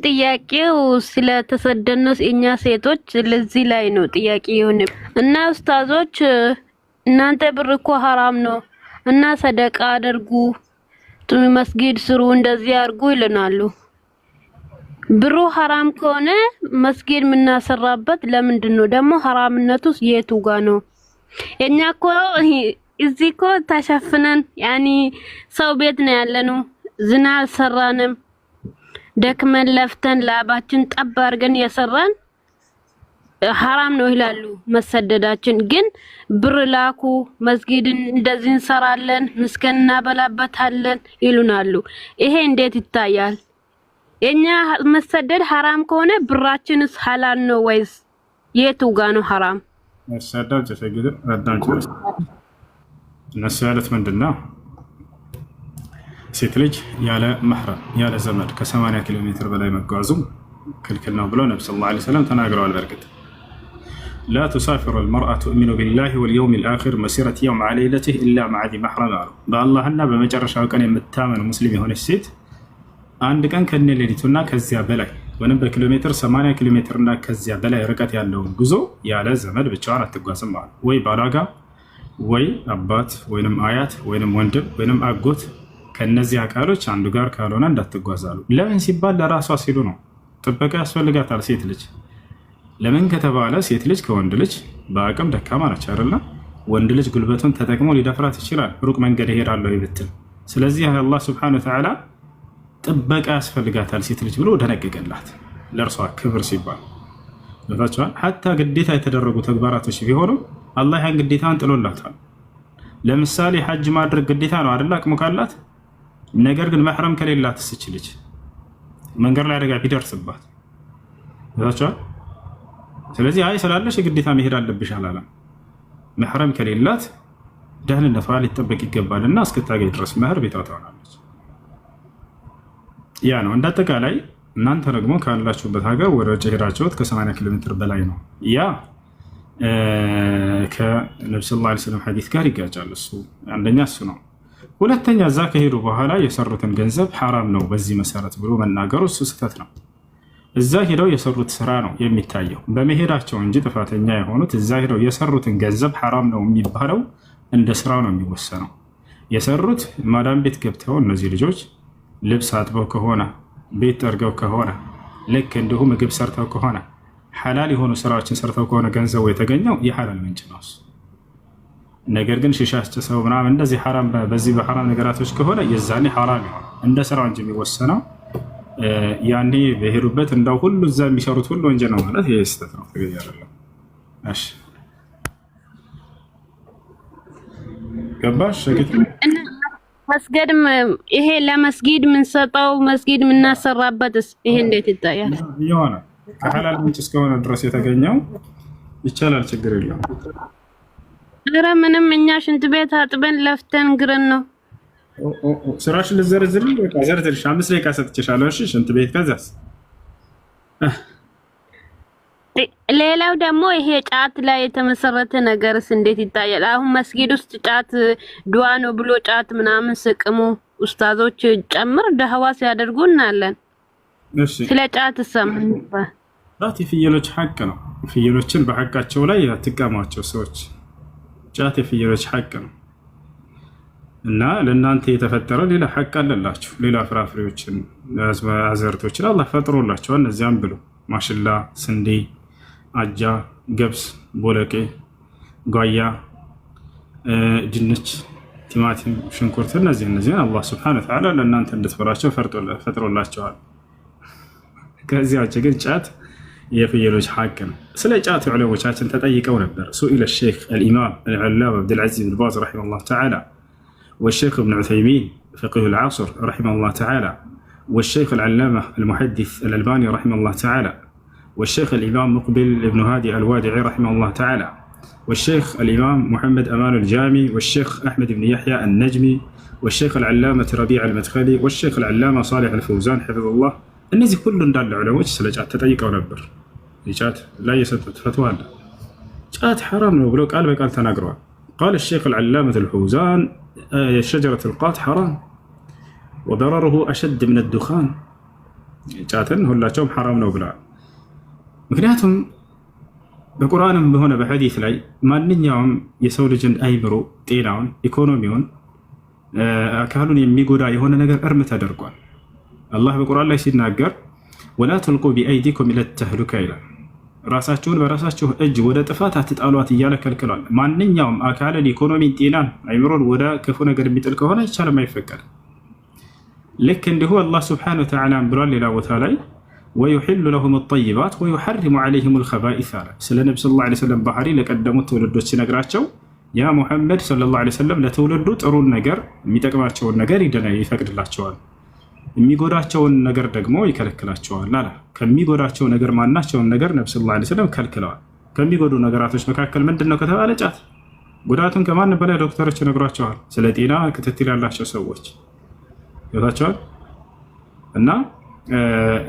ጥያቄው ስለተሰደነው እኛ ሴቶች ለዚህ ላይ ነው ጥያቄ የሆነ እና ኡስታዞች እናንተ ብር እኮ ሐራም ነው እና ሰደቃ አድርጉ መስጊድ ስሩ እንደዚህ አድርጉ ይለናሉ። ብሩ ሐራም ከሆነ መስጊድ የምናሰራበት ለምንድን ነው ደግሞ? ሐራምነቱስ የቱ ጋ ነው? እኛ እኮ እዚህ እኮ ተሸፍነን ያኒ ሰው ቤት ነው ያለነው። ዝና አልሰራንም። ደክመን ለፍተን ላባችን ጠብ አድርገን የሰራን ሐራም ነው ይላሉ። መሰደዳችን ግን ብር ላኩ መስጊድን እንደዚህ እንሰራለን ምስከን እናበላበታለን ይሉናሉ። ይሄ እንዴት ይታያል? የኛ መሰደድ ሐራም ከሆነ ብራችንስ ሐላል ነው ወይስ የቱ ጋ ነው ሐራም? መሰደድ ተሰግደ ረዳንቹ እነሱ ያሉት ምንድነው? ሴት ልጅ ያለ መህረም ያለ ዘመድ ከ80 ኪሎ ሜትር በላይ መጓዙ ክልክል ነው ብለው ነብዩ ሰለላሁ ዐለይሂ ወሰለም ተናግረዋል። በርግጥ لا تسافر المرأة تؤمن بالله واليوم الآخر مسيرة يوم على ليلته إلا مع ذي محرم بالله በመጨረሻው ቀን የምታመን ሙስሊም የሆነች ሴት አንድ ቀን ከነ ሌሊቱና ከዚያ በላይ ወንም በኪሎ ሜትር 80 ኪሎ ሜትር እና ከዚያ በላይ ርቀት ያለውን ጉዞ ያለ ዘመድ ብቻዋን አትጓዝም ማለት ወይ ባሏጋ ወይ አባት ወይንም አያት ወይንም ወንድም ወይንም አጎት ከነዚህ አካሎች አንዱ ጋር ካልሆነ እንዳትጓዛሉ። ለምን ሲባል ለራሷ ሲሉ ነው። ጥበቃ ያስፈልጋታል ሴት ልጅ። ለምን ከተባለ ሴት ልጅ ከወንድ ልጅ በአቅም ደካማ ነች አይደል? ወንድ ልጅ ጉልበቱን ተጠቅሞ ሊደፍራት ይችላል ሩቅ መንገድ ይሄዳለው ይብትል። ስለዚህ አላህ Subhanahu Wa Ta'ala ጥበቃ ያስፈልጋታል ሴት ልጅ ብሎ ደነገገላት ለእርሷ ክብር ሲባል ለታቻል ሐታ ግዴታ የተደረጉ ተግባራቶች ቢሆኑ አላህ ያን ግዴታን ጥሎላታል። ለምሳሌ ሐጅ ማድረግ ግዴታ ነው አይደል? አቅሙ ካላት ነገር ግን መህረም ከሌላት ልጅ መንገድ ላይ አደጋ ቢደርስባት ለታቻል ስለዚህ አይ ስላለሽ ግዴታ መሄድ አለብሽ አላለም። መህረም ከሌላት ደህንነቷ ሊጠበቅ ይገባልና እስክታገኝ ድረስ መህር ቤቷ ትሆናለች። ያ ነው እንዳጠቃላይ። እናንተ ደግሞ ካላችሁበት ሀገር ወደ ውጭ ሄዳችሁት ከ80 ኪሎ ሜትር በላይ ነው። ያ ከነብዩ ሰለላሁ ዐለይሂ ወሰለም ሐዲስ ጋር ይጋጫል። እሱ አንደኛ እሱ ነው። ሁለተኛ እዛ ከሄዱ በኋላ የሰሩትን ገንዘብ ሐራም ነው በዚህ መሰረት ብሎ መናገሩ እሱ ስህተት ነው። እዛ ሄደው የሰሩት ስራ ነው የሚታየው በመሄዳቸው እንጂ ጥፋተኛ የሆኑት እዛ ሄደው የሰሩትን ገንዘብ ሐራም ነው የሚባለው እንደ ስራው ነው የሚወሰነው። የሰሩት ማዳም ቤት ገብተው እነዚህ ልጆች ልብስ አጥበው ከሆነ ቤት ጠርገው ከሆነ ልክ እንዲሁ ምግብ ሰርተው ከሆነ ሐላል የሆኑ ስራዎችን ሰርተው ከሆነ ገንዘቡ የተገኘው የሐላል ምንጭ ነው። ነገር ግን ሺሻ አስጨሰው ምናምን እንደዚህ ሐራም በዚህ በሐራም ነገራቶች ከሆነ የዛኔ ሐራም ነው እንደ ስራው እንጂ የሚወሰነው ያኔ በሄዱበት እንደው ሁሉ እዛ የሚሰሩት ሁሉ ወንጀል ነው ማለት ይሄ ስህተት ነው። ተገቢ አይደለም። እሺ ገባሽ? መስገድ ይሄ ለመስጊድ የምንሰጠው መስጊድ የምናሰራበትስ ይሄ እንዴት ይታያል? ይሆነ ከሐላል ምንጭ እስከሆነ ድረስ የተገኘው ይቻላል፣ ችግር የለውም። ኧረ ምንም እኛ ሽንት ቤት አጥበን ለፍተን ግረን ነው ስራሽን ልዘረዝርልኝ። በቃ ዘርዝርሽ 5 ደቂቃ ሰጥቼሻለሁ። እሺ ሽንት ቤት ከዛስ? ሌላው ደግሞ ይሄ ጫት ላይ የተመሰረተ ነገርስ እንዴት ይታያል? አሁን መስጊድ ውስጥ ጫት ዱዓ ነው ብሎ ጫት ምናምን ስቅሙ ኡስታዞች ጨምር ደህዋ ሲያደርጉ እናያለን። እሺ ስለ ጫት ሰማን። ጫት የፍየሎች ሐቅ ነው። ፍየሎችን በሐቃቸው ላይ ያትቀማቸው ሰዎች ጫት የፍየሎች ሐቅ ነው እና ለእናንተ የተፈጠረ ሌላ ሐቅ አለላችሁ። ሌላ ፍራፍሬዎችን አዘርቶችን አላህ ፈጥሮላችኋል። እነዚያም ብሎ ማሽላ፣ ስንዴ፣ አጃ፣ ገብስ፣ ቦለቄ፣ ጓያ፣ ድንች፣ ቲማቲም፣ ሽንኩርት እነዚህ አላህ Subhanahu Wa Ta'ala ለእናንተ እንድትበላቸው ፈጥሮላችኋል። ከዚያ ውጭ ግን ጫት የፍየሎች ሐቅ ነው። ስለ ጫት ዑለሞቻችን ተጠይቀው ነበር። ሱኢለ الشيخ الإمام العلامة عبد العزيز بن باز رحمه الله تعالى والشيخ ابن عثيمين فقيه العصر رحمه الله تعالى والشيخ العلامة المحدث الألباني رحمه الله تعالى والشيخ الإمام مقبل ابن هادي الوادعي رحمه الله تعالى والشيخ الإمام محمد أمان الجامي والشيخ أحمد بن يحيى النجمي والشيخ العلامة ربيع المدخلي والشيخ العلامة صالح الفوزان حفظه الله النزي كل እንዳለ ዑለሞች ስለ ጫት ተጠይቀው ነበር። ጫት ላይ የሰጡት ፈትዋ አለ። ጫት ሐራም ነው ብለው ቃል በቃል ተናግረዋል። قال الشيخ العلامة الفوزان شجرة القات حرام وضرره أشد من الدخان ጫትን ሁላቸውም ሐራም ነው ብለዋል። ምክንያቱም በቁርአንም በሆነ በሐዲስ ላይ ማንኛውም የሰው ልጅን አይምሮ፣ ጤናውን፣ ኢኮኖሚውን፣ አካሉን የሚጎዳ የሆነ ነገር እርም ተደርጓል። አላህ በቁርአን ላይ ሲናገር ወላ ትልቁ ቢአይዲኩም ኢለ ተህሉካ ይላል። ራሳችሁን በራሳችሁ እጅ ወደ ጥፋት አትጣሏት እያለ ከልክሏል። ማንኛውም አካልን፣ ኢኮኖሚን፣ ጤናን፣ አይምሮን ወደ ክፉ ነገር የሚጥል ከሆነ ይቻልም አይፈቀድም። ልክ እንዲሁ አላህ ስብሓነሁ ወተዓላ ብሏል ሌላ ቦታ ላይ ወዩሒሉ ለሁም ጠይባት ወዩሐሪሙ ዓለይሂም ልኸባኢስ አለ። ስለ ነቢ ሰለላሁ ዓለይሂ ወሰለም ባህሪ ለቀደሙት ትውልዶች ሲነግራቸው ያ ሙሐመድ ሰለላሁ ዓለይሂ ወሰለም ለትውልዱ ጥሩን ነገር የሚጠቅማቸውን ነገር ይፈቅድላቸዋል፣ የሚጎዳቸውን ነገር ደግሞ ይከለክላቸዋል አለ። ከሚጎዳቸው ነገር ማናቸውን ነገር ነቢ ሰለላሁ ዓለይሂ ወሰለም ከልክለዋል። ከሚጎዱ ነገራቶች መካከል ምንድን ነው ከተባለ ጫት። ጉዳቱን ከማን በላይ ዶክተሮች ይነግሯቸዋል፣ ስለ ጤና ክትትል ያላቸው ሰዎች ይወታቸዋል። እና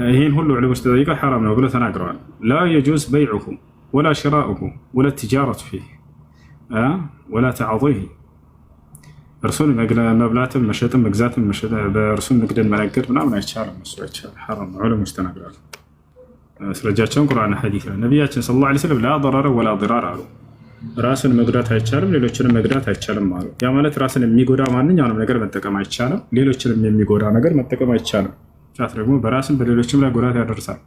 ይህን ሁሉ ዕለሞች ተጠይቀው ሐራም ነው ብለው ተናግረዋል። ላ የጁዝ በይዑሁ ወላ ሽራኡሁ ወላ ትጃረቱ ፊህ ወላ ተዓጢህ። እርሱን መብላትም መሸጥም መግዛትም በእርሱን ንግድን መነገድ ምናምን አይቻልም። እሱ አይቻልም፣ ሐራም ነው ዕለሞች ተናግረዋል። ስለጃቸውን ቁርአን ሐዲስ ነው። ነቢያችን ሰለላሁ ዓለይሂ ወሰለም ላ ضረረ ወላ ዲራር አሉ። ራስን መጉዳት አይቻልም፣ ሌሎችንም መጉዳት አይቻልም አሉ። ያ ማለት ራስን የሚጎዳ ማንኛውንም ነገር መጠቀም አይቻልም፣ ሌሎችንም የሚጎዳ ነገር መጠቀም አይቻልም። ጫት ደግሞ በራስን በሌሎችም ላይ ጉዳት ያደርሳል።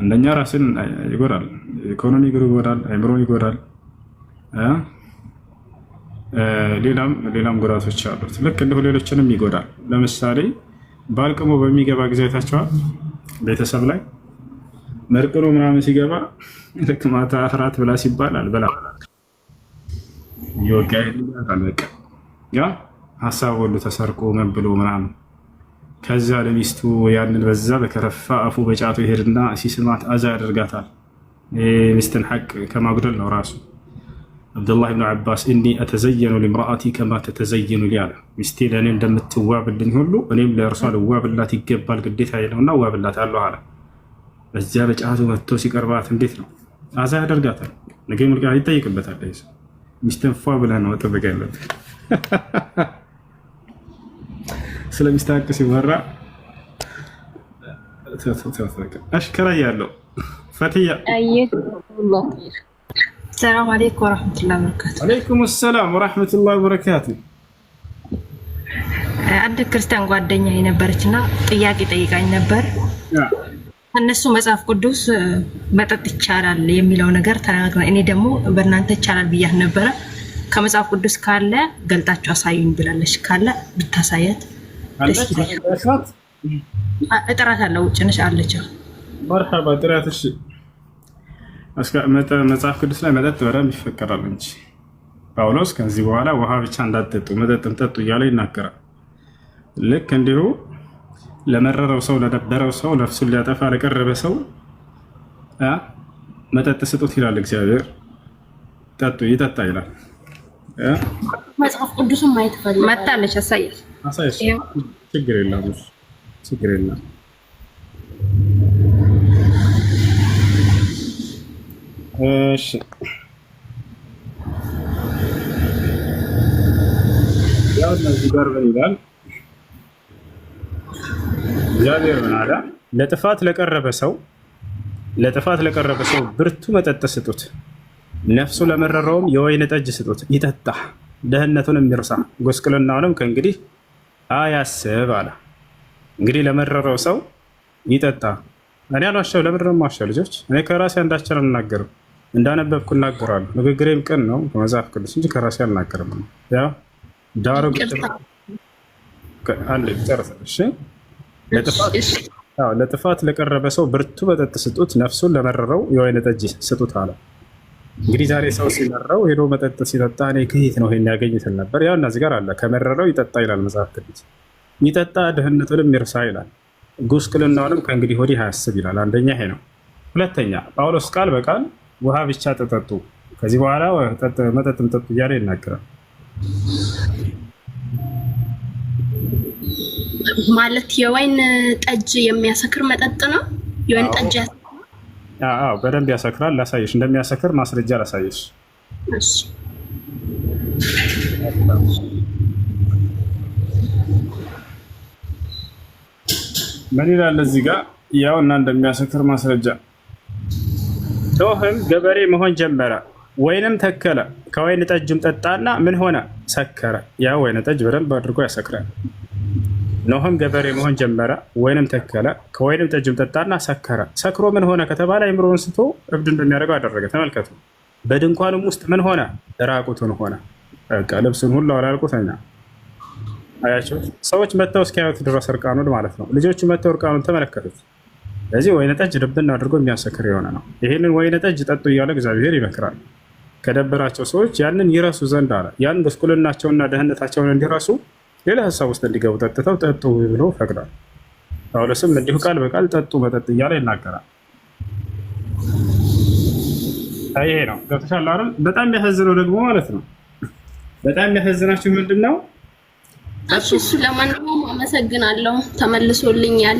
አንደኛ ራስን ይጎዳል፣ ኢኮኖሚ ይጎዳል፣ አይምሮን ይጎዳል፣ ሌላም ጉዳቶች አሉት። ልክ እንዲሁ ሌሎችንም ይጎዳል። ለምሳሌ ባልቅሞ በሚገባ ጊዜ አይታችኋል። ቤተሰብ ላይ መርቅኖ ምናምን ሲገባ ልክ ማታ እራት ብላ ሲባል አልበላ ይወጋ በቃ ያ ሀሳብ ሁሉ ተሰርቆ ምን ብሎ ምናምን ከዛ ለሚስቱ ያንን በዛ በከረፋ አፉ በጫቱ ይሄድና ሲስማት አዛ ያደርጋታል። ሚስትን ሐቅ ከማጉደል ነው ራሱ። አብዱላህ ብን ዓባስ እኒ አተዘየኑ ሊምራአቲ ከማ ተተዘየኑ ሊ አለ። ሚስቴ ለእኔ እንደምትዋብልኝ ሁሉ እኔም ለእርሷ ልዋብላት ይገባል፣ ግዴታ ነውና ዋብላት አለሁ አለ። በዚያ በጫቱ መጥቶ ሲቀርባት እንዴት ነው አዛ ያደርጋታል። ነገ ሙልቃ ይጠይቅበታል። ሚስትን ፏ ብለህ ነው መጠበቅ ያለብህ። ስለ ሚስት ሐቅ ሲወራ አሽከራ ያለው ፈትያ ሰላም አለይኩም ወራህመቱላሂ ወበረካቱ። አለይኩም ሰላም ወራህመቱላሂ ወበረካቱ። አንድ ክርስቲያን ጓደኛ የነበረችና ጥያቄ ጠይቃኝ ነበር። እነሱ መጽሐፍ ቅዱስ መጠጥ ይቻላል የሚለው ነገር ተናግረን፣ እኔ ደግሞ በእናንተ ይቻላል ብያት ነበረ። ከመጽሐፍ ቅዱስ ካለ ገልጣችሁ አሳዩኝ ብላለች። ካለ ብታሳያት እጥራት አለ። ውጭ ነሽ አለች። መርሐባ ጥራት። እሺ መጽሐፍ ቅዱስ ላይ መጠጥ በደንብ ይፈቀዳል እንጂ ጳውሎስ ከዚህ በኋላ ውሃ ብቻ እንዳትጠጡ መጠጥን ጠጡ እያለ ይናገራል። ልክ እንዲሁ ለመረረው ሰው፣ ለደበረው ሰው፣ ነፍሱን ሊያጠፋ ለቀረበ ሰው መጠጥ ስጡት ይላል እግዚአብሔር። ጠጡ ይጠጣ ይላል። መጽሐፍ ቅዱስን ማየት ፈልጋለሁ። መጣለች። አሳያት። ችግር የለም፣ ችግር የለም። እሺ ያው እዚህ ጋር ምን ይላል? እግዚአብሔር ምን አለ? ለጥፋት ለቀረበ ሰው ብርቱ መጠጥ ስጡት፣ ነፍሱ ለመረረውም የወይን ጠጅ ስጡት፣ ይጠጣ፣ ደህንነቱንም ይርሳ፣ ጎስቅልናውንም ከእንግዲህ አያስብ አለ። እንግዲህ ለመረረው ሰው ይጠጣ። እኔ አልዋሻው። ለምንድን ነው የማዋሻው? ልጆች እኔ ከራሴ አንዳችን አልናገርም፣ እንዳነበብኩ እናገራለሁ። ንግግሬም ቅን ነው ከመጽሐፍ ቅዱስ እንጂ ከራሴ አልናገርም። ያው ዳሩ ለጥፋት ለቀረበ ሰው ብርቱ መጠጥ ስጡት፣ ነፍሱን ለመረረው የወይን ጠጅ ስጡት አለ። እንግዲህ ዛሬ ሰው ሲመረው ሄዶ መጠጥ ሲጠጣ እኔ ከየት ነው ይሄን ያገኙትን ነበር። ያው እነዚህ ጋር አለ። ከመረረው ይጠጣ ይላል መጽሐፍ ቅዱስ። ይጠጣ፣ ድህነቱንም ይርሳ ይላል፣ ጉስቁልናውንም ከእንግዲህ ወዲህ አያስብ ይላል። አንደኛ ይሄ ነው። ሁለተኛ ጳውሎስ ቃል በቃል ውሃ ብቻ ተጠጡ፣ ከዚህ በኋላ መጠጥም ጠጡ እያለ ይናገራል። ማለት የወይን ጠጅ የሚያሰክር መጠጥ ነው። የወይን ጠጅ በደንብ ያሰክራል። ላሳየሽ፣ እንደሚያሰክር ማስረጃ ላሳየሽ። ምን ይላል እዚህ ጋር? ያው እና እንደሚያሰክር ማስረጃ ኖህም ገበሬ መሆን ጀመረ ወይንም ተከለ ከወይን ጠጅም ጠጣና ምን ሆነ? ሰከረ። ያው ወይን ጠጅ በደንብ አድርጎ ያሰክራል። ኖህም ገበሬ መሆን ጀመረ ወይንም ተከለ ከወይንም ጠጅም ጠጣና ሰከረ። ሰክሮ ምን ሆነ ከተባለ አይምሮውን ስቶ እብድ እንደሚያደርገው አደረገ። ተመልከቱ። በድንኳኑም ውስጥ ምን ሆነ? ራቁቱን ሆነ። በቃ ልብሱን ሁሉ አላልቁተኛ። አያችሁ፣ ሰዎች መተው እስኪያዩት ድረስ እርቃኑን ማለት ነው። ልጆቹ መተው እርቃኑን ተመለከቱት። ለዚህ ወይን ጠጅ ልብን አድርጎ የሚያሰክር የሆነ ነው። ይህንን ወይን ጠጅ ጠጡ እያለ እግዚአብሔር ይመክራል። ከደበራቸው ሰዎች ያንን ይረሱ ዘንድ አለ። ያን ጉስቁልናቸውና ደህንነታቸውን እንዲረሱ ሌላ ሀሳብ ውስጥ እንዲገቡ ጠጥተው ጠጡ ብሎ ፈቅዷል። ጳውሎስም እንዲሁ ቃል በቃል ጠጡ መጠጥ እያለ ይናገራል። ይሄ ነው ገብቶሻል አይደል? በጣም የሚያሳዝነው ደግሞ ማለት ነው። በጣም የሚያሳዝናችሁ ምንድን ነው? እሱ ለማንኛውም አመሰግናለሁ፣ ተመልሶልኛል።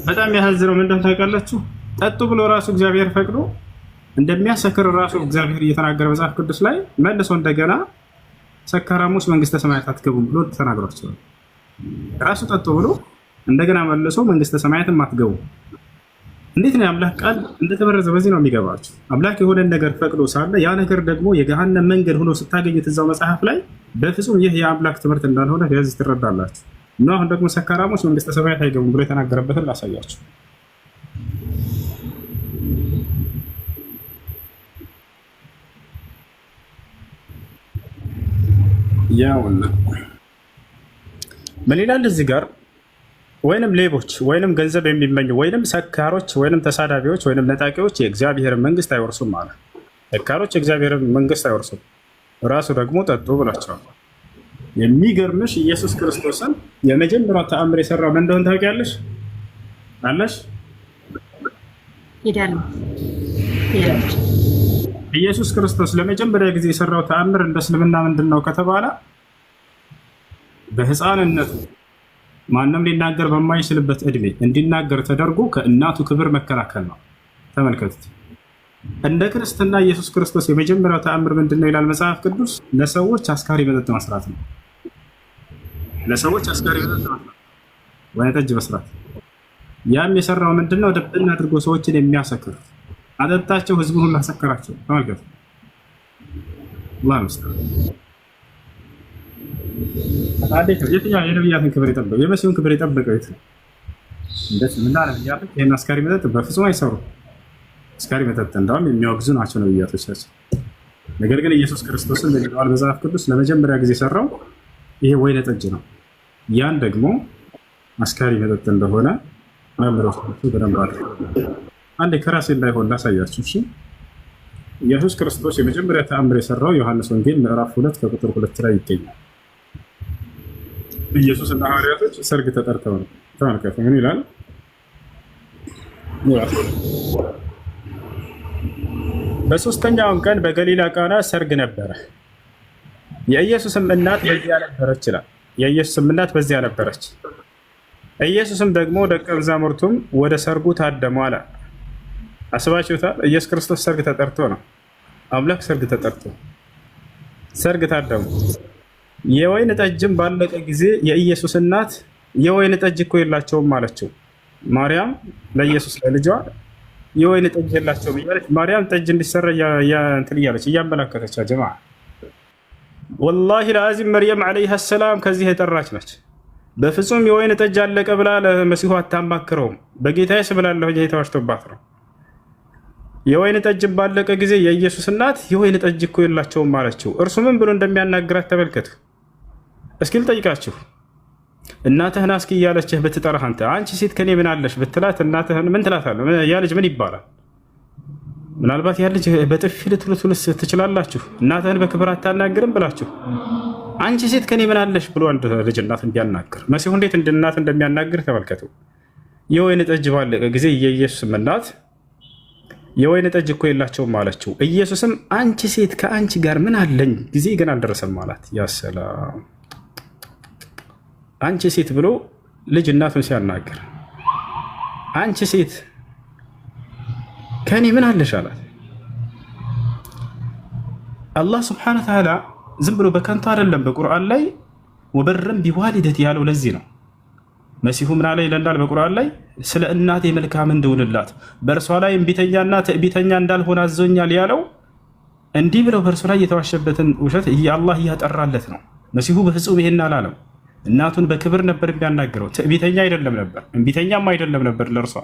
በጣም የሚያሳዝነው ምንድን ነው ታውቃላችሁ? ጠጡ ብሎ ራሱ እግዚአብሔር ፈቅዶ እንደሚያሰክር ራሱ እግዚአብሔር እየተናገረ መጽሐፍ ቅዱስ ላይ መልሶ እንደገና ሰካራሞች መንግስተ ሰማያት አትገቡም ብሎ ተናግሯቸዋል። ራሱ ጠጡ ብሎ እንደገና መልሶ መንግስተ ሰማያትም አትገቡ። እንዴት ነው የአምላክ ቃል እንደተበረዘ? በዚህ ነው የሚገባቸው። አምላክ የሆነን ነገር ፈቅዶ ሳለ ያ ነገር ደግሞ የገሃነም መንገድ ሆኖ ስታገኙት እዛው መጽሐፍ ላይ በፍጹም ይህ የአምላክ ትምህርት እንዳልሆነ ከዚህ ትረዳላችሁ። እና አሁን ደግሞ ሰካራሞች መንግስተ ሰማያት አይገቡም ብሎ የተናገረበትን ላሳያችሁ። ያውና ምን ይላል እዚህ ጋር? ወይንም ሌቦች ወይንም ገንዘብ የሚመኙ ወይንም ሰካሮች ወይንም ተሳዳቢዎች ወይንም ነጣቂዎች የእግዚአብሔርን መንግስት አይወርሱም ማለት። ሰካሮች የእግዚአብሔርን መንግስት አይወርሱም። ራሱ ደግሞ ጠጡ ብሏቸዋል። የሚገርምሽ ኢየሱስ ክርስቶስን የመጀመሪያው ተአምር የሰራው ምን እንደሆነ ታውቂያለሽ? አለሽ ይዳል ኢየሱስ ክርስቶስ ለመጀመሪያ ጊዜ የሰራው ተአምር እንደ እስልምና ምንድን ነው ከተባለ በህፃንነቱ ማንም ሊናገር በማይችልበት እድሜ እንዲናገር ተደርጎ ከእናቱ ክብር መከላከል ነው። ተመልከቱት። እንደ ክርስትና ኢየሱስ ክርስቶስ የመጀመሪያው ተአምር ምንድነው ይላል መጽሐፍ ቅዱስ? ለሰዎች አስካሪ መጠጥ መስራት ነው። ለሰዎች አስካሪ መጠጥ መስራት፣ ወይን ጠጅ መስራት። ያም የሰራው ምንድነው? ደብን አድርጎ ሰዎችን የሚያሰክር አጠጣቸው፣ ህዝቡን ሁሉ አሰከራቸው። ተመልከቱ። አላህ ይመስገን። የትኛው የነቢያትን ክብር የጠበቀው የመሲሁን ክብር የጠበቀው የት ነው? እንደት ምን አለ ነቢያት? ይሄን አስካሪ መጠጥ በፍጹም አይሰሩም። አስካሪ መጠጥ እንዳውም የሚያወግዙ ናቸው ነቢያቶቻችን። ነገር ግን ኢየሱስ ክርስቶስን ለሚባል መጽሐፍ ቅዱስ ለመጀመሪያ ጊዜ ሰራው ይሄ ወይን ጠጅ ነው። ያን ደግሞ አስካሪ መጠጥ እንደሆነ መምሮች በደንብ አድርገው አንዴ ከራሴ እንዳይሆን ላሳያችሁ። እሺ፣ ኢየሱስ ክርስቶስ የመጀመሪያ ተአምር የሰራው ዮሐንስ ወንጌል ምዕራፍ 2 ከቁጥር 2 ላይ ይገኛል። ኢየሱስ እና ሐዋርያቶች ሰርግ ተጠርተው ነው። ተመልከቱ ምን ይላል? በሶስተኛውም ቀን በገሊላ ቃና ሰርግ ነበረ። የኢየሱስም እናት በዚያ ነበረች ይላል። የኢየሱስም እናት በዚያ ነበረች። ኢየሱስም ደግሞ ደቀ መዛሙርቱም ወደ ሰርጉ ታደሙ አለ። አስባችሁታል? ኢየሱስ ክርስቶስ ሰርግ ተጠርቶ ነው። አምላክ ሰርግ ተጠርቶ ሰርግ ታደሙ። የወይን ጠጅም ባለቀ ጊዜ የኢየሱስ እናት የወይን ጠጅ እኮ የላቸውም አለችው። ማርያም ለኢየሱስ ለልጇ የወይን ጠጅ የላቸውም እያለች ማርያም ጠጅ እንዲሰራ እንትን እያለች እያመላከተች ጀማ ወላሂ ለአዚም መርየም ዓለይሃ ሰላም ከዚህ የጠራች ነች። በፍጹም የወይን ጠጅ አለቀ ብላ ለመሲሁ አታማክረውም። በጌታዬ ስብላለሁ ጌታ ዋሽቶባት ነው። የወይን ጠጅ ባለቀ ጊዜ የኢየሱስ እናት የወይን ጠጅ እኮ የላቸውም አለችው። እርሱ ምን ብሎ እንደሚያናግራት ተመልከቱ። እስኪ ልጠይቃችሁ፣ እናትህን እስኪ እያለችህ ብትጠራህ አንቺ ሴት ከኔ ምን አለሽ ብትላት እናትህን ምን ትላታለህ? ያ ልጅ ምን ይባላል? ምናልባት ያ ልጅ በጥፊ ልትሉትልስ ትችላላችሁ። እናትህን በክብር አታናግርም ብላችሁ አንቺ ሴት ከኔ ምን አለሽ ብሎ አንድ ልጅ እናት እንዲያናግር መሲሁ እንዴት እናት እንደሚያናግር ተመልከቱ። የወይን ጠጅ ባለቀ ጊዜ የኢየሱስም እናት የወይን ጠጅ እኮ የላቸውም አለችው። ኢየሱስም አንቺ ሴት ከአንቺ ጋር ምን አለኝ ጊዜ ግን አልደረሰም አላት። ያ ሰላም! አንቺ ሴት ብሎ ልጅ እናቱን ሲያናግር አንቺ ሴት ከኔ ምን አለሽ አላት። አላህ ስብሐነሁ ወተዓላ ዝም ብሎ በከንቱ አይደለም በቁርአን ላይ ወበረም ቢዋሊደት ያለው ለዚህ ነው። መሲሁ ምን አለ ይለናል በቁርአን ላይ ስለ እናቴ መልካም እንደውልላት በእርሷ ላይ እምቢተኛና ትዕቢተኛ እንዳልሆነ አዞኛል ያለው እንዲህ ብለው በእርሱ ላይ የተዋሸበትን ውሸት አላህ እያጠራለት ነው። መሲሁ በፍጹም ይሄን አላለም። እናቱን በክብር ነበር የሚያናገረው። ትዕቢተኛ አይደለም ነበር፣ እምቢተኛም አይደለም ነበር ለእርሷ።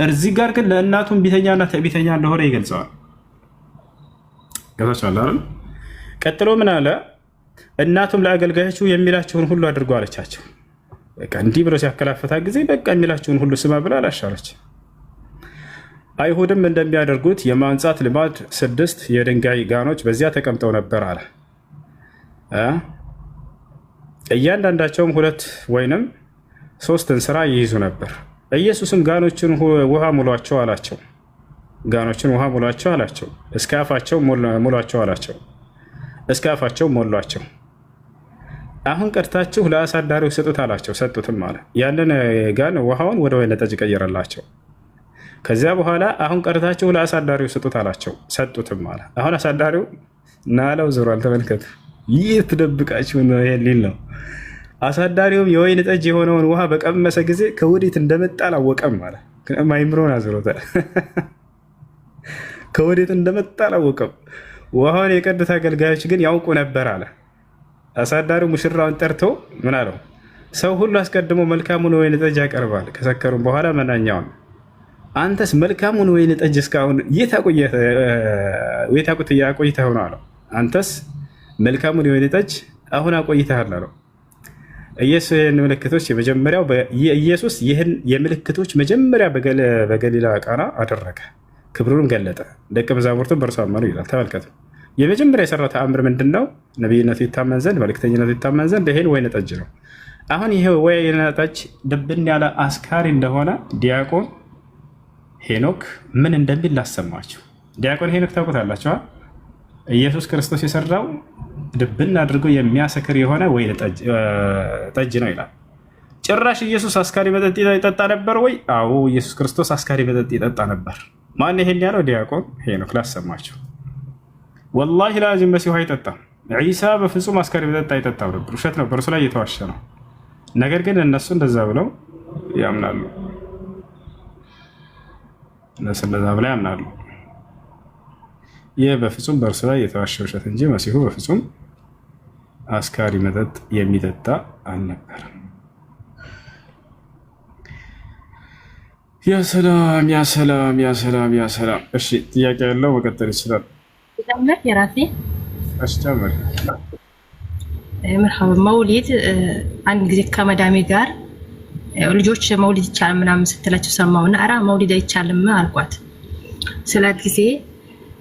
እዚህ ጋር ግን ለእናቱ እምቢተኛና ትዕቢተኛ እንደሆነ ይገልጸዋል። ገባችኋል አይደል? ቀጥሎ ምን አለ? እናቱም ለአገልጋዮቹ የሚላቸውን ሁሉ አድርጎ አለቻቸው። በቃ እንዲህ ብሎ ሲያከላፈታ ጊዜ በቃ የሚላቸውን ሁሉ ስማ ብላ አላሻለች። አይሁድም እንደሚያደርጉት የማንጻት ልማድ 6 የድንጋይ ጋኖች በዚያ ተቀምጠው ነበር አለ። እያንዳንዳቸውም 2 ወይንም 3 እንስራ ይይዙ ነበር። ኢየሱስም ጋኖችን ውሃ ሙሏቸው አላቸው። ጋኖችን ውሃ ሙሏቸው አላቸው። እስከ አፋቸው ሙሏቸው አላቸው። እስከ አፋቸው ሞሏቸው። አሁን ቀድታችሁ ለአሳዳሪው ስጡት አላቸው። ሰጡትም አለ። ያንን ጋን ውሃውን ወደ ወይን ጠጅ ቀየረላቸው። ከዚያ በኋላ አሁን ቀድታችሁ ለአሳዳሪው ስጡት አላቸው። ሰጡትም አለ። አሁን አሳዳሪው ናለው ዞሯል። ተመልከቱ። ይህ ትደብቃችሁ ነው ሊል ነው። አሳዳሪውም የወይን ጠጅ የሆነውን ውሃ በቀመሰ ጊዜ ከወዴት እንደመጣ አላወቀም አለ። አይምሮን አዝሮታል። ከወዴት እንደመጣ አላወቀም። ውሃውን የቀዱት አገልጋዮች ግን ያውቁ ነበር አለ። አሳዳሪው ሙሽራውን ጠርቶ ምን አለው? ሰው ሁሉ አስቀድሞ መልካሙን ወይን ጠጅ ያቀርባል፣ ከሰከሩም በኋላ መናኛውን። አንተስ መልካሙን ወይን ጠጅ እስካሁን የት አቆይተህ ነው አለው። አንተስ መልካሙን የወይን ጠጅ አሁን አቆይተሃል አለው። ኢየሱስ ይህን ምልክቶች የመጀመሪያው ኢየሱስ ይህን የምልክቶች መጀመሪያ በገሊላ ቃና አደረገ፣ ክብሩን ገለጠ፣ ደቀ መዛሙርቱን በእርሱ አመኑ ይላል። ተመልከቱ። የመጀመሪያ የሰራው ተአምር ምንድን ነው? ነቢይነቱ ይታመን ዘንድ መልክተኝነቱ ይታመን ዘንድ ይሄን ወይን ጠጅ ነው። አሁን ይሄ ወይን ጠጅ ድብን ያለ አስካሪ እንደሆነ ዲያቆን ሄኖክ ምን እንደሚል ላሰማችሁ። ዲያቆን ሄኖክ ታውቁታላችኋል? ኢየሱስ ክርስቶስ የሰራው ድብን አድርጎ የሚያሰክር የሆነ ወይን ጠጅ ነው ይላል። ጭራሽ ኢየሱስ አስካሪ መጠጥ ይጠጣ ነበር ወይ? አዎ ኢየሱስ ክርስቶስ አስካሪ መጠጥ ይጠጣ ነበር። ማን ይሄን ያለው? ዲያቆን ሄኖክ። ላሰማችሁ። ወላሂ ላዚም መሲሁ አይጠጣም። ዒሳ በፍጹም አስካሪ መጠጥ አይጠጣም ነበር። ውሸት ነው፣ በእርሱ ላይ እየተዋሸ ነው። ነገር ግን እነሱ እንደዛ ብለው ያምናሉ። ይህ በፍጹም በእርሱ ላይ የተዋሸ ውሸት እንጂ መሲሁ በፍጹም አስካሪ መጠጥ የሚጠጣ አልነበረም። ያሰላም ያሰላም ያሰላም ያሰላም። እሺ ጥያቄ ያለው መቀጠል ይችላል። የራሴ አስጨምር። መርሐባ። መውሊድ አንድ ጊዜ ከመዳሜ ጋር ልጆች መውሊድ ይቻላል ምናምን ስትላቸው ሰማሁና ኧረ መውሊድ አይቻልም አልኳት። ስላት ጊዜ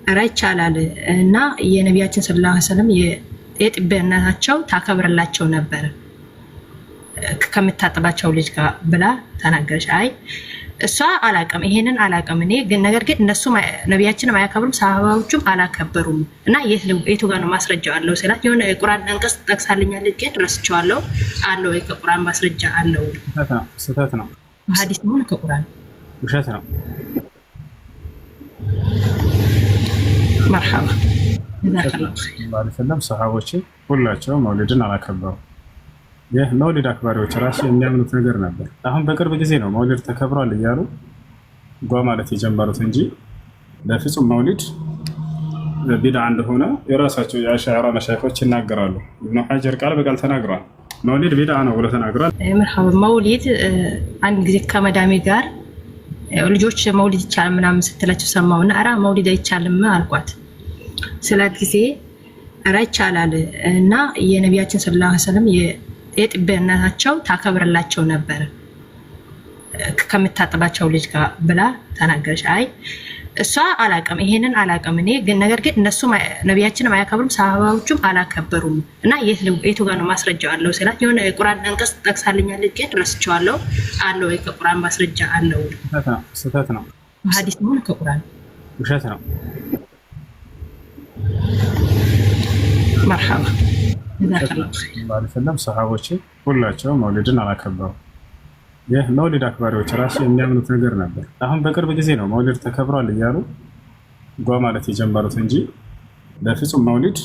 ኧረ ይቻላል እና የነቢያችን ሰለላሁ ዐለይሂ ወሰለም የጥበናታቸው ታከብርላቸው ነበር ከምታጠባቸው ልጅ ጋር ብላ ተናገረች። አይ እሷ አላቀም፣ ይሄንን አላቀም እኔ ግን ነገር ግን እነሱ ነቢያችንም አያከብሩም ሰሃባዎቹም አላከበሩም እና የቱ ጋር ነው ማስረጃው አለው ስላት የሆነ የቁርአን አንቀጽ ጠቅሳልኛለች ግን ረስቼዋለሁ አለው። ከቁርአን ማስረጃ አለው። ስህተት ነው። ሐዲስ ነው ከቁርአን ውሸት ነው። መርሐባ ባለፈለም ሰሃቦች ሁላቸው መውሊድን አላከበሩ። ይህ መውሊድ አክባሪዎች ራሱ የሚያምኑት ነገር ነበር። አሁን በቅርብ ጊዜ ነው መውሊድ ተከብሯል እያሉ ማለት የጀመሩት እንጂ በፍጹም መውሊድ ቢድዓ እንደሆነ የራሳቸው የአሻዕራ መሻይኾች ይናገራሉ። ኢብኑ ሐጀር ቃል በቃል ተናግሯል። መውሊድ ቢድዓ ነው ብሎ ተናግሯል። መርሐባ። መውሊድ አንድ ጊዜ ከመዳሜ ጋር ልጆች መውሊድ ይቻላል ምናምን ስትላቸው ሰማሁና ኧረ መውሊድ አይቻልም አልኳት። ስላት ጊዜ ኧረ ይቻላል እና የነቢያችን ሰለላሁ ዐለይሂ ወሰለም የጥበናታቸው ታከብርላቸው ነበር ከምታጠባቸው ልጅ ጋር ብላ ተናገረች። አይ እሷ አላቀም፣ ይሄንን አላቀም እኔ ግን ነገር ግን እነሱ ነቢያችንም አያከብሩም ሰሃባዎቹም አላከበሩም እና የቱ ጋር ነው ማስረጃው አለው ስላት የሆነ የቁርአን አንቀጽ ጠቅሳልኛለች ግን ረስቼዋለሁ አለው። ከቁርአን ማስረጃ አለው። ስህተት ነው። ሐዲስ ነው ከቁርአን ውሸት ነው። መርሐባ። ባለፈለም ሰሃቦች ሁላቸው መውሊድን አላከበሩ። ይህ መውሊድ አክባሪዎች ራሱ የሚያምኑት ነገር ነበር። አሁን በቅርብ ጊዜ ነው መውሊድ ተከብሯል እያሉ ማለት የጀመሩት እንጂ በፍጹም መውሊድ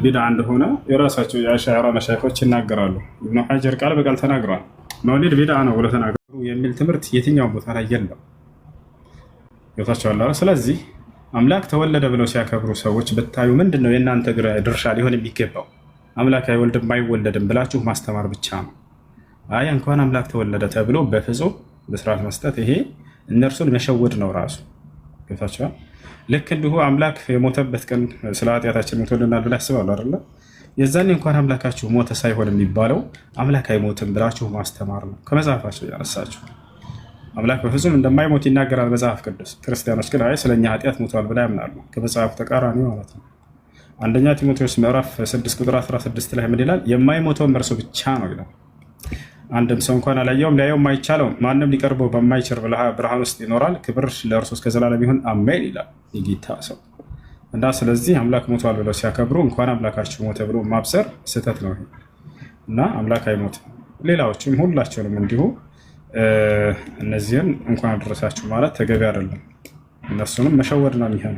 ቢድዓ እንደሆነ የራሳቸው የአሻዕራ መሻይኾች ይናገራሉ። ኢብኑ ሐጀር ቃል በቃል ተናግሯል። መውሊድ ቢድዓ ነው ብሎ ተናገሩ የሚል ትምህርት የትኛው ቦታ ላይ የለም። ይወታቸዋል። ስለዚህ አምላክ ተወለደ ብለው ሲያከብሩ ሰዎች ብታዩ ምንድነው የእናንተ ድርሻ ሊሆን የሚገባው? አምላክ አይወልድም አይወለድም ብላችሁ ማስተማር ብቻ ነው። አይ እንኳን አምላክ ተወለደ ተብሎ በፍጹም በስርዓት መስጠት ይሄ እነርሱን መሸወድ ነው ራሱ። ይወታቸዋል። ልክ እንዲሁ አምላክ የሞተበት ቀን ስለ ኃጢአታችን ሞቶልናል ብላ ያስባሉ አይደለ? የዛኔ እንኳን አምላካችሁ ሞተ ሳይሆን የሚባለው አምላክ አይሞትም ብላችሁ ማስተማር ነው። ከመጽሐፋቸው ያነሳችሁ አምላክ በፍጹም እንደማይሞት ይናገራል መጽሐፍ ቅዱስ። ክርስቲያኖች ግን አይ ስለኛ ኃጢአት ሞቷል ብላ ያምናሉ። ከመጽሐፉ ተቃራኒ ማለት ነው። አንደኛ ጢሞቴዎስ ምዕራፍ 6 ቁጥር 16 ላይ ምን ይላል? የማይሞተውም እርሱ ብቻ ነው ይላል። አንድም ሰው እንኳን አላየውም ሊያየውም አይቻለውም፣ ማንም ሊቀርበው በማይችል ብርሃን ውስጥ ይኖራል፣ ክብር ለእርሱ እስከ ዘላለም ይሁን አሜን ይላል የጌታ ሰው። እና ስለዚህ አምላክ ሞቷል ብለው ሲያከብሩ እንኳን አምላካችሁ ሞተ ብሎ ማብሰር ስህተት ነው እና አምላክ አይሞትም። ሌላዎችም ሁላቸውንም እንዲሁ እነዚህን እንኳን አደረሳችሁ ማለት ተገቢ አይደለም። እነርሱንም መሸወድ ነው የሚሆን።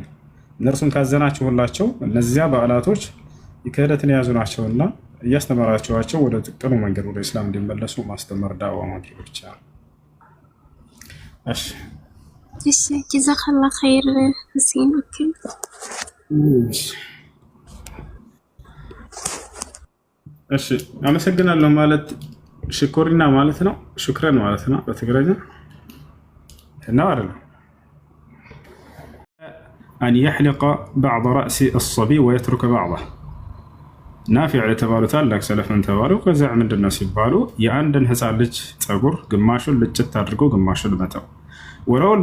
እነርሱን ካዘናችሁላቸው እነዚያ በዓላቶች ክህደትን የያዙ ናቸውና እያስተማራችኋቸው ወደ ጥቅኑ መንገድ ወደ እስላም እንዲመለሱ ማስተማር ዳዋ ማድረግ ብቻ ነው። እሺ ጀዛከላህ ኸይር ሁሴን። ኦኬ እሺ አመሰግናለሁ ማለት ሽኩሪና ማለት ነው። ሽክረን ማለት ነው በትግረኛ እና አይደለም። أن يحلق بعض رأس الصبي ويترك بعضه ናፊዕ የተባሉ ታላቅ ሰለፈን ተባሉ። ከዚያ ምንድን ነው ሲባሉ የአንድን ህፃን ልጅ ፀጉር ግማሹን ልጭት አድርጎ ግማሹን መተው። ወረወል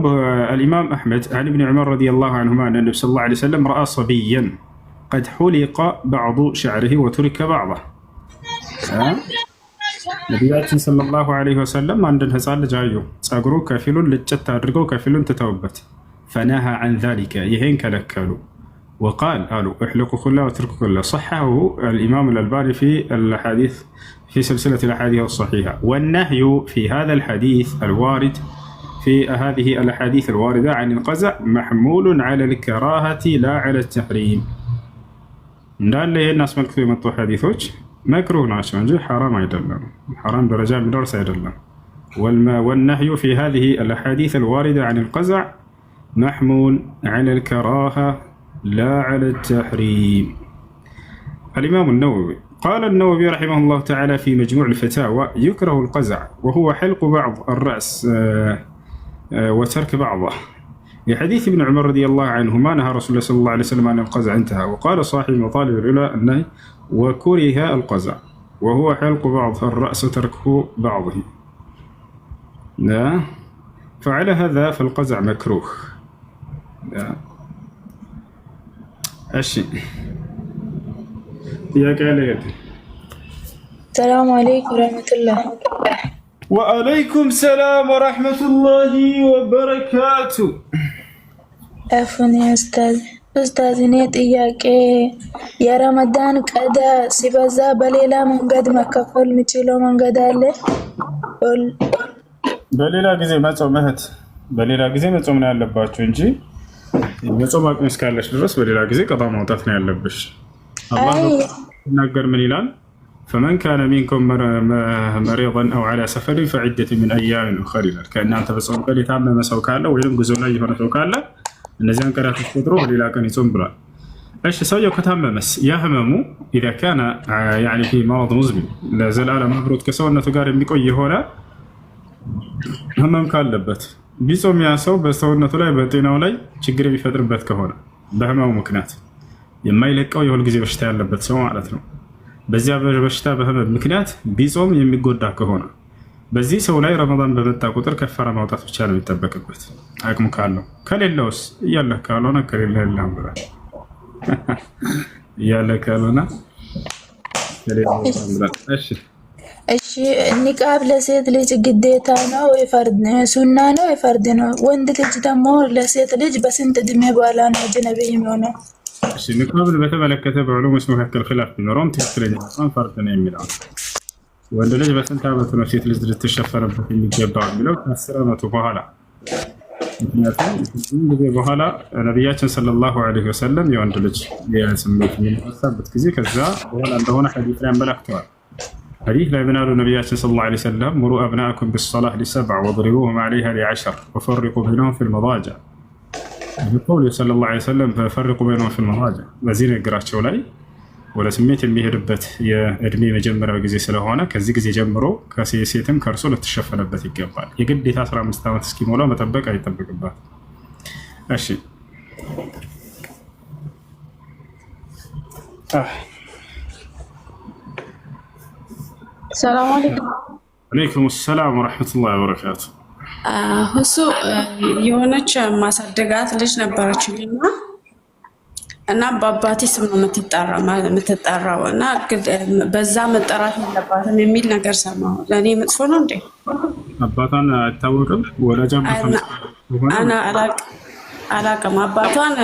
الإمام أحمد عن ابن عمر رضي الله عنهما أن النبي صلى الله عليه وسلم رأى صبيا قد حلق بعض شعره وترك بعضه ነቢያችን ሰለላሁ ዐለይሂ ወሰለም አንድን ህፃን ልጅ አዩ፣ ፀጉሩ ከፊሉን ልጭት አድርገው ከፊሉን ትተውበት። فنهى عن ذلك ይሄን ከለከሉ። وقال قالوا احلقوا كله واتركوا كله. صححه الإمام الألباني في الحديث في سلسلة الأحاديث الصحيحة. والنهي في هذا الحديث الوارد في هذه الأحاديث الواردة عن القزع محمول على الكراهة لا على التحريم. እንዳለ ይሄን አስመልክቶ የመጡ ሐዲሶች መክሩህ ናቸው እንጂ ሐራም አይደለም። ሐራም ደረጃ የሚደርስ አይደለም። والنهي في هذه الأحاديث الواردة عن القزع محمول على الكراهة لا على التحريم. الإمام النووي قال النووي رحمه الله تعالى في مجموع الفتاوى يكره القزع وهو حلق بعض الرأس وترك بعضه لحديث ابن عمر رضي الله عنهما نهى رسول الله صلى الله عليه وسلم عن القزع انتهى. وقال صاحب مطالب العلا النهي وكره القزع وهو حلق بعض الرأس وتركه بعضه. فعلى هذا فالقزع مكروه. السلام عليكم ورحمة الله. وعليكم السلام ورحمة الله وبركاته. عفوا يا أستاذ نيت إياك يا رمضان قدا سيبزا بليلا من قد ما كفل متيلو من قد عليه በሌላ ጊዜ መጾምህት በሌላ ጊዜ መጾም ነው ያለባችሁ እንጂ መጾም አቅም እስካለሽ ድረስ በሌላ ጊዜ ቀጣ ማውጣት ነው ያለብሽ። አላህ ይናገር ምን ይላል? فمن كان منكم مريضا او على سفر فعدة من ايام اخرى ይላል። ከእናንተ በጾም ቀን የታመመ ሰው ካለ ወይም ጉዞ ላይ የሆነ ሰው ካለ እነዚያን ቀናቶች ቆጥሮ በሌላ ቀን ይጾም ብሏል። እሺ ሰውየው ከታመመስ ያ ህመሙ اذا كان يعني في مرض مزمن ለዘላለም አብሮት ከሰውነቱ ጋር የሚቆይ የሆነ ህመም ካለበት ቢጾም ያ ሰው በሰውነቱ ላይ በጤናው ላይ ችግር የሚፈጥርበት ከሆነ በህመሙ ምክንያት የማይለቀው የሁል ጊዜ በሽታ ያለበት ሰው ማለት ነው። በዚያ በሽታ በህመም ምክንያት ቢጾም የሚጎዳ ከሆነ በዚህ ሰው ላይ ረመዳን በመጣ ቁጥር ከፈራ ማውጣት ብቻ ነው የሚጠበቅበት አቅሙ ካለው። ከሌለውስ እያለ ካልሆነ ከሌለ የለም ብሏል። እያለ ካልሆነ እሺ እሺ ኒቃብ ለሴት ልጅ ግዴታ ነው ወይ ፈርድ ነው? ሱና ነው ወይ ፈርድ ነው? ወንድ ልጅ ደግሞ ለሴት ልጅ በስንት እድሜ በኋላ ነው አጅነቢ የሚሆነው? እሺ ኒቃብን በተመለከተ በዑለሞች መካከል ኺላፍ ቢኖርም ትክክለኛ ሐሳብ ፈርድ ነው የሚለው። ወንድ ልጅ በስንት ዓመቱ ነው ሴት ልጅ ልትሸፈንበት የሚገባው የሚለው ከ10 ዓመቱ በኋላ። ምክንያቱም ጊዜ በኋላ ነቢያችን ሰለላሁ ዐለይሂ ወሰለም የወንድ ልጅ የስሜት የሚነሳበት ጊዜ ከዛ በኋላ እንደሆነ ሐዲስ ላይ አመላክተዋል። حديث لا يبنى النبي صلى الله عليه وسلم مروا أبناءكم بالصلاة ل7 واضربوهم عليها ل10 وفرقوا بينهم في المضاجع. بقوله صلى الله عليه وسلم ففرقوا بينهم في المضاجع በዚህ ንግግራቸው ላይ ወደ ስሜት የሚሄድበት የእድሜ መጀመሪያው ጊዜ ስለሆነ ከዚህ ጊዜ ጀምሮ ከሴትም ከእርሱ ልትሸፈነበት ይገባል። የግዴታ 15 ዓመት እስኪሞላው መጠበቅ አይጠበቅባት። እሺ ሰላም አለይኩም። ወአለይኩም ሰላም ወራህመቱላሂ ወበረካቱ። እሱ የሆነች ማሳደጋት ልጅ ነበረችኝና እና በአባቴ ስም ነው የምትጠራው እና በዛ መጠራት የለባትም የሚል ነገር ሰማሁ። ለእኔ መጥፎ ነው እንዴ? አባቷን አይታወቅም? ወላጅ አና አላቅም። አባቷን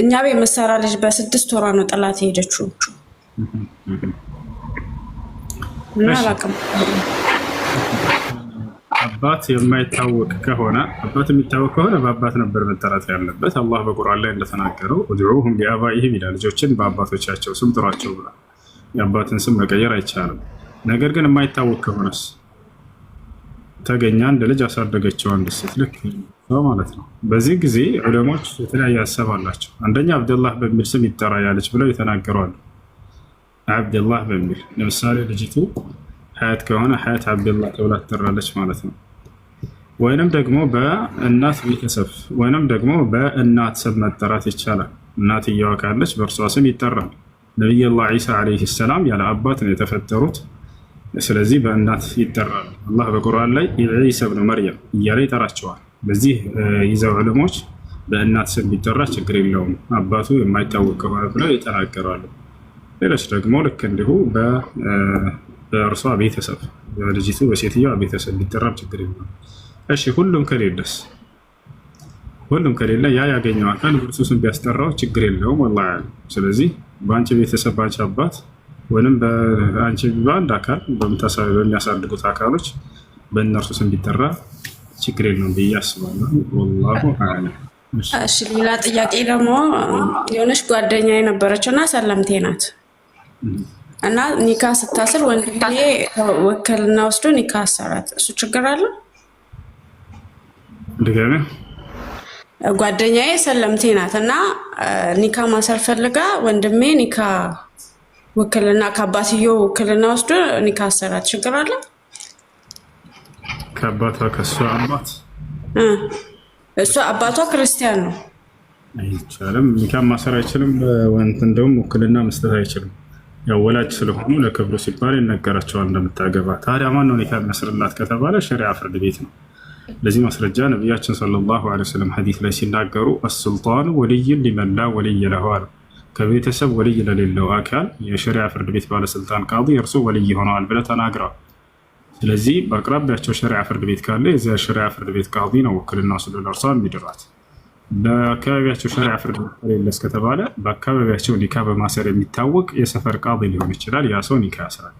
እኛ ቤት የምትሰራ ልጅ በ6 ወሯ ነው ጥላት ሄደችው እና አላቅም። አባት የማይታወቅ ከሆነ አባት የሚታወቅ ከሆነ በአባት ነበር መጠራት ያለበት። አላህ በቁርአን ላይ እንደተናገረው ኡድዑሁም ሊአባኢሂም ይላል፣ ልጆችን በአባቶቻቸው ስም ጥሯቸው ብሏል። የአባትን ስም መቀየር አይቻልም። ነገር ግን የማይታወቅ ከሆነስ ተገኘ አንድ ልጅ አሳደገችው አንድ ሴት ልክ ማለት ነው። በዚህ ጊዜ ዑለሞች የተለያየ ሀሳብ አላቸው። አንደኛ አብደላህ በሚል ስም ይጠራ ያለች ብለው የተናገሯል። አብደላህ በሚል ለምሳሌ ልጅቱ ሀያት ከሆነ ሀያት አብደላህ ተብላ ትጠራለች ማለት ነው። ወይንም ደግሞ በእናት ቤተሰብ ወይንም ደግሞ በእናት ስም መጠራት ይቻላል። እናትየዋ ካለች በእርሷ ስም ይጠራል። ነቢዩላህ ዒሳ ዓለይሂ ሰላም ያለ አባት ነው የተፈጠሩት። ስለዚህ በእናት ይጠራል። አላህ በቁርአን ላይ ዒሳ ብኑ መርየም እያለ ይጠራቸዋል። በዚህ ይዘው ዑለሞች በእናት ስም ቢጠራ ችግር የለውም አባቱ የማይታወቅ ከሆነ ብለው ይተናገራሉ። ሌሎች ደግሞ ልክ እንዲሁ በእርሷ ቤተሰብ በልጅቱ በሴትዮዋ ቤተሰብ ቢጠራም ችግር የለውም። እሺ ሁሉም ከሌለስ? ሁሉም ከሌለ ያ ያገኘው አካል በእርሱ ስም ቢያስጠራው ችግር የለውም። ወላሂ አዕለም። ስለዚህ በአንቺ ቤተሰብ በአንቺ አባት ወይም በአንቺ በአንድ አካል በሚያሳድጉት አካሎች በእነርሱ ስም ቢጠራ ችግር የለውም ብዬ አስባለሁ። ወላሁ አዕለም። እሺ ሌላ ጥያቄ ደግሞ የሆነች ጓደኛ የነበረች እና ሰለምቴ ናት እና ኒካ ስታስር ወንድሜ ወከልና ወስዶ ኒካ አሰራት። እሱ ችግር አለ? እንደገና ጓደኛዬ ሰለምቴ ናት እና ኒካ ማሰር ፈልጋ ወንድሜ ኒካ ወከልና ከአባትየው ወከልና ወስዶ ኒካ አሰራት። ችግር አለ? ከአባቷ ከእሷ አባት እሷ አባቷ ክርስቲያን ነው። አይቻልም። ኒካ ማሰር አይችልም። እንደውም ውክልና መስጠት አይችልም። ያው ወላጅ ስለሆኑ ለክብሩ ሲባል ይነገራቸዋል እንደምታገባ። ታዲያ ማን ነው ኒካ የሚያስርላት ከተባለ ሸሪዓ ፍርድ ቤት ነው። ለዚህ ማስረጃ ነቢያችን ሰለላሁ ዐለይሂ ወሰለም ሐዲስ ላይ ሲናገሩ አስሱልጣኑ ወልዩን ሊመን ላ ወልይ ለሁ አሉ። ከቤተሰብ ወልይ ለሌለው አካል የሸሪዓ ፍርድ ቤት ባለስልጣን ቃዲ እርሱ ወልይ ሆነዋል ብለው ተናግረዋል። ስለዚህ በአቅራቢያቸው ሸሪዓ ፍርድ ቤት ካለ የዚያ ሸሪዓ ፍርድ ቤት ቃዲ ነው ውክልና ወስዶ ለእርሷ የሚድራት። በአካባቢያቸው ሸሪዓ ፍርድ ቤት ከሌለ እስከተባለ በአካባቢያቸው ኒካ በማሰር የሚታወቅ የሰፈር ቃዲ ሊሆን ይችላል። ያ ሰው ኒካ ያስራል።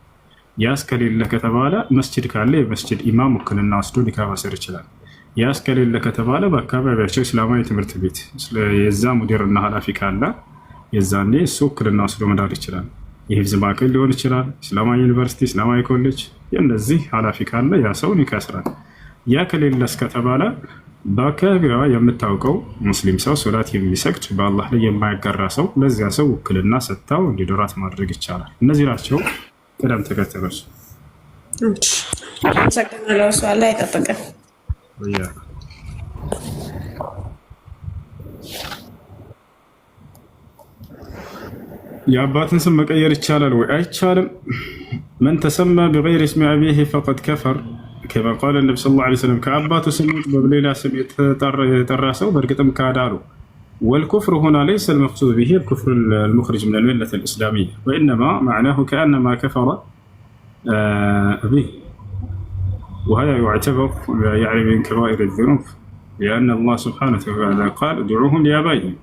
ያ እስከሌለ ከተባለ መስጂድ ካለ የመስጂድ ኢማም ውክልና ወስዶ ኒካ ማሰር ይችላል። ያ እስከሌለ ከተባለ በአካባቢያቸው እስላማዊ ትምህርት ቤት የዛ ሙዲርና ኃላፊ ካለ የዛኔ እሱ ውክልና ወስዶ መዳር ይችላል። የሂፍዝ ማዕከል ሊሆን ይችላል፣ እስላማዊ ዩኒቨርሲቲ፣ እስላማዊ ኮሌጅ፣ የእነዚህ ኃላፊ ካለ ያ ሰው ኒካ ያስራል። ያ ከሌለ እስከተባለ በአካባቢዋ የምታውቀው ሙስሊም ሰው ሶላት የሚሰግድ በአላህ ላይ የማያጋራ ሰው ለዚያ ሰው ውክልና ሰጥታው እንዲዶራት ማድረግ ይቻላል። እነዚህ ናቸው ቅደም ተከተሎች። አመሰግናለሁ። እሱ አላህ ይጠብቀን። የአባትን ስም መቀየር ይቻላል ወይ? አይቻልም። መን ተሰማ ቢገይሪ እስሚ አቢሂ ፈቀድ ከፈር ከማ ቃለ ነቢ ሰለላሁ ዐለይሂ ወሰለም። ከአባቱ ስም ውጭ በሌላ ስም የጠራ ሰው በእርግጥም ካደ አሉ። ወልኩፍር ሁና ለይሰ አልመቅሱድ ቢሂ አልኩፍር አልሙኽሪጅ ሚነል ሚለቲ አልኢስላሚያ ወኢነማ መዕናሁ ከአነማ ከፈረ ቢሂ وهذا يعتبر يعني من كبائر الذنوب لأن الله سبحانه وتعالى قال ادعوهم لآبائهم.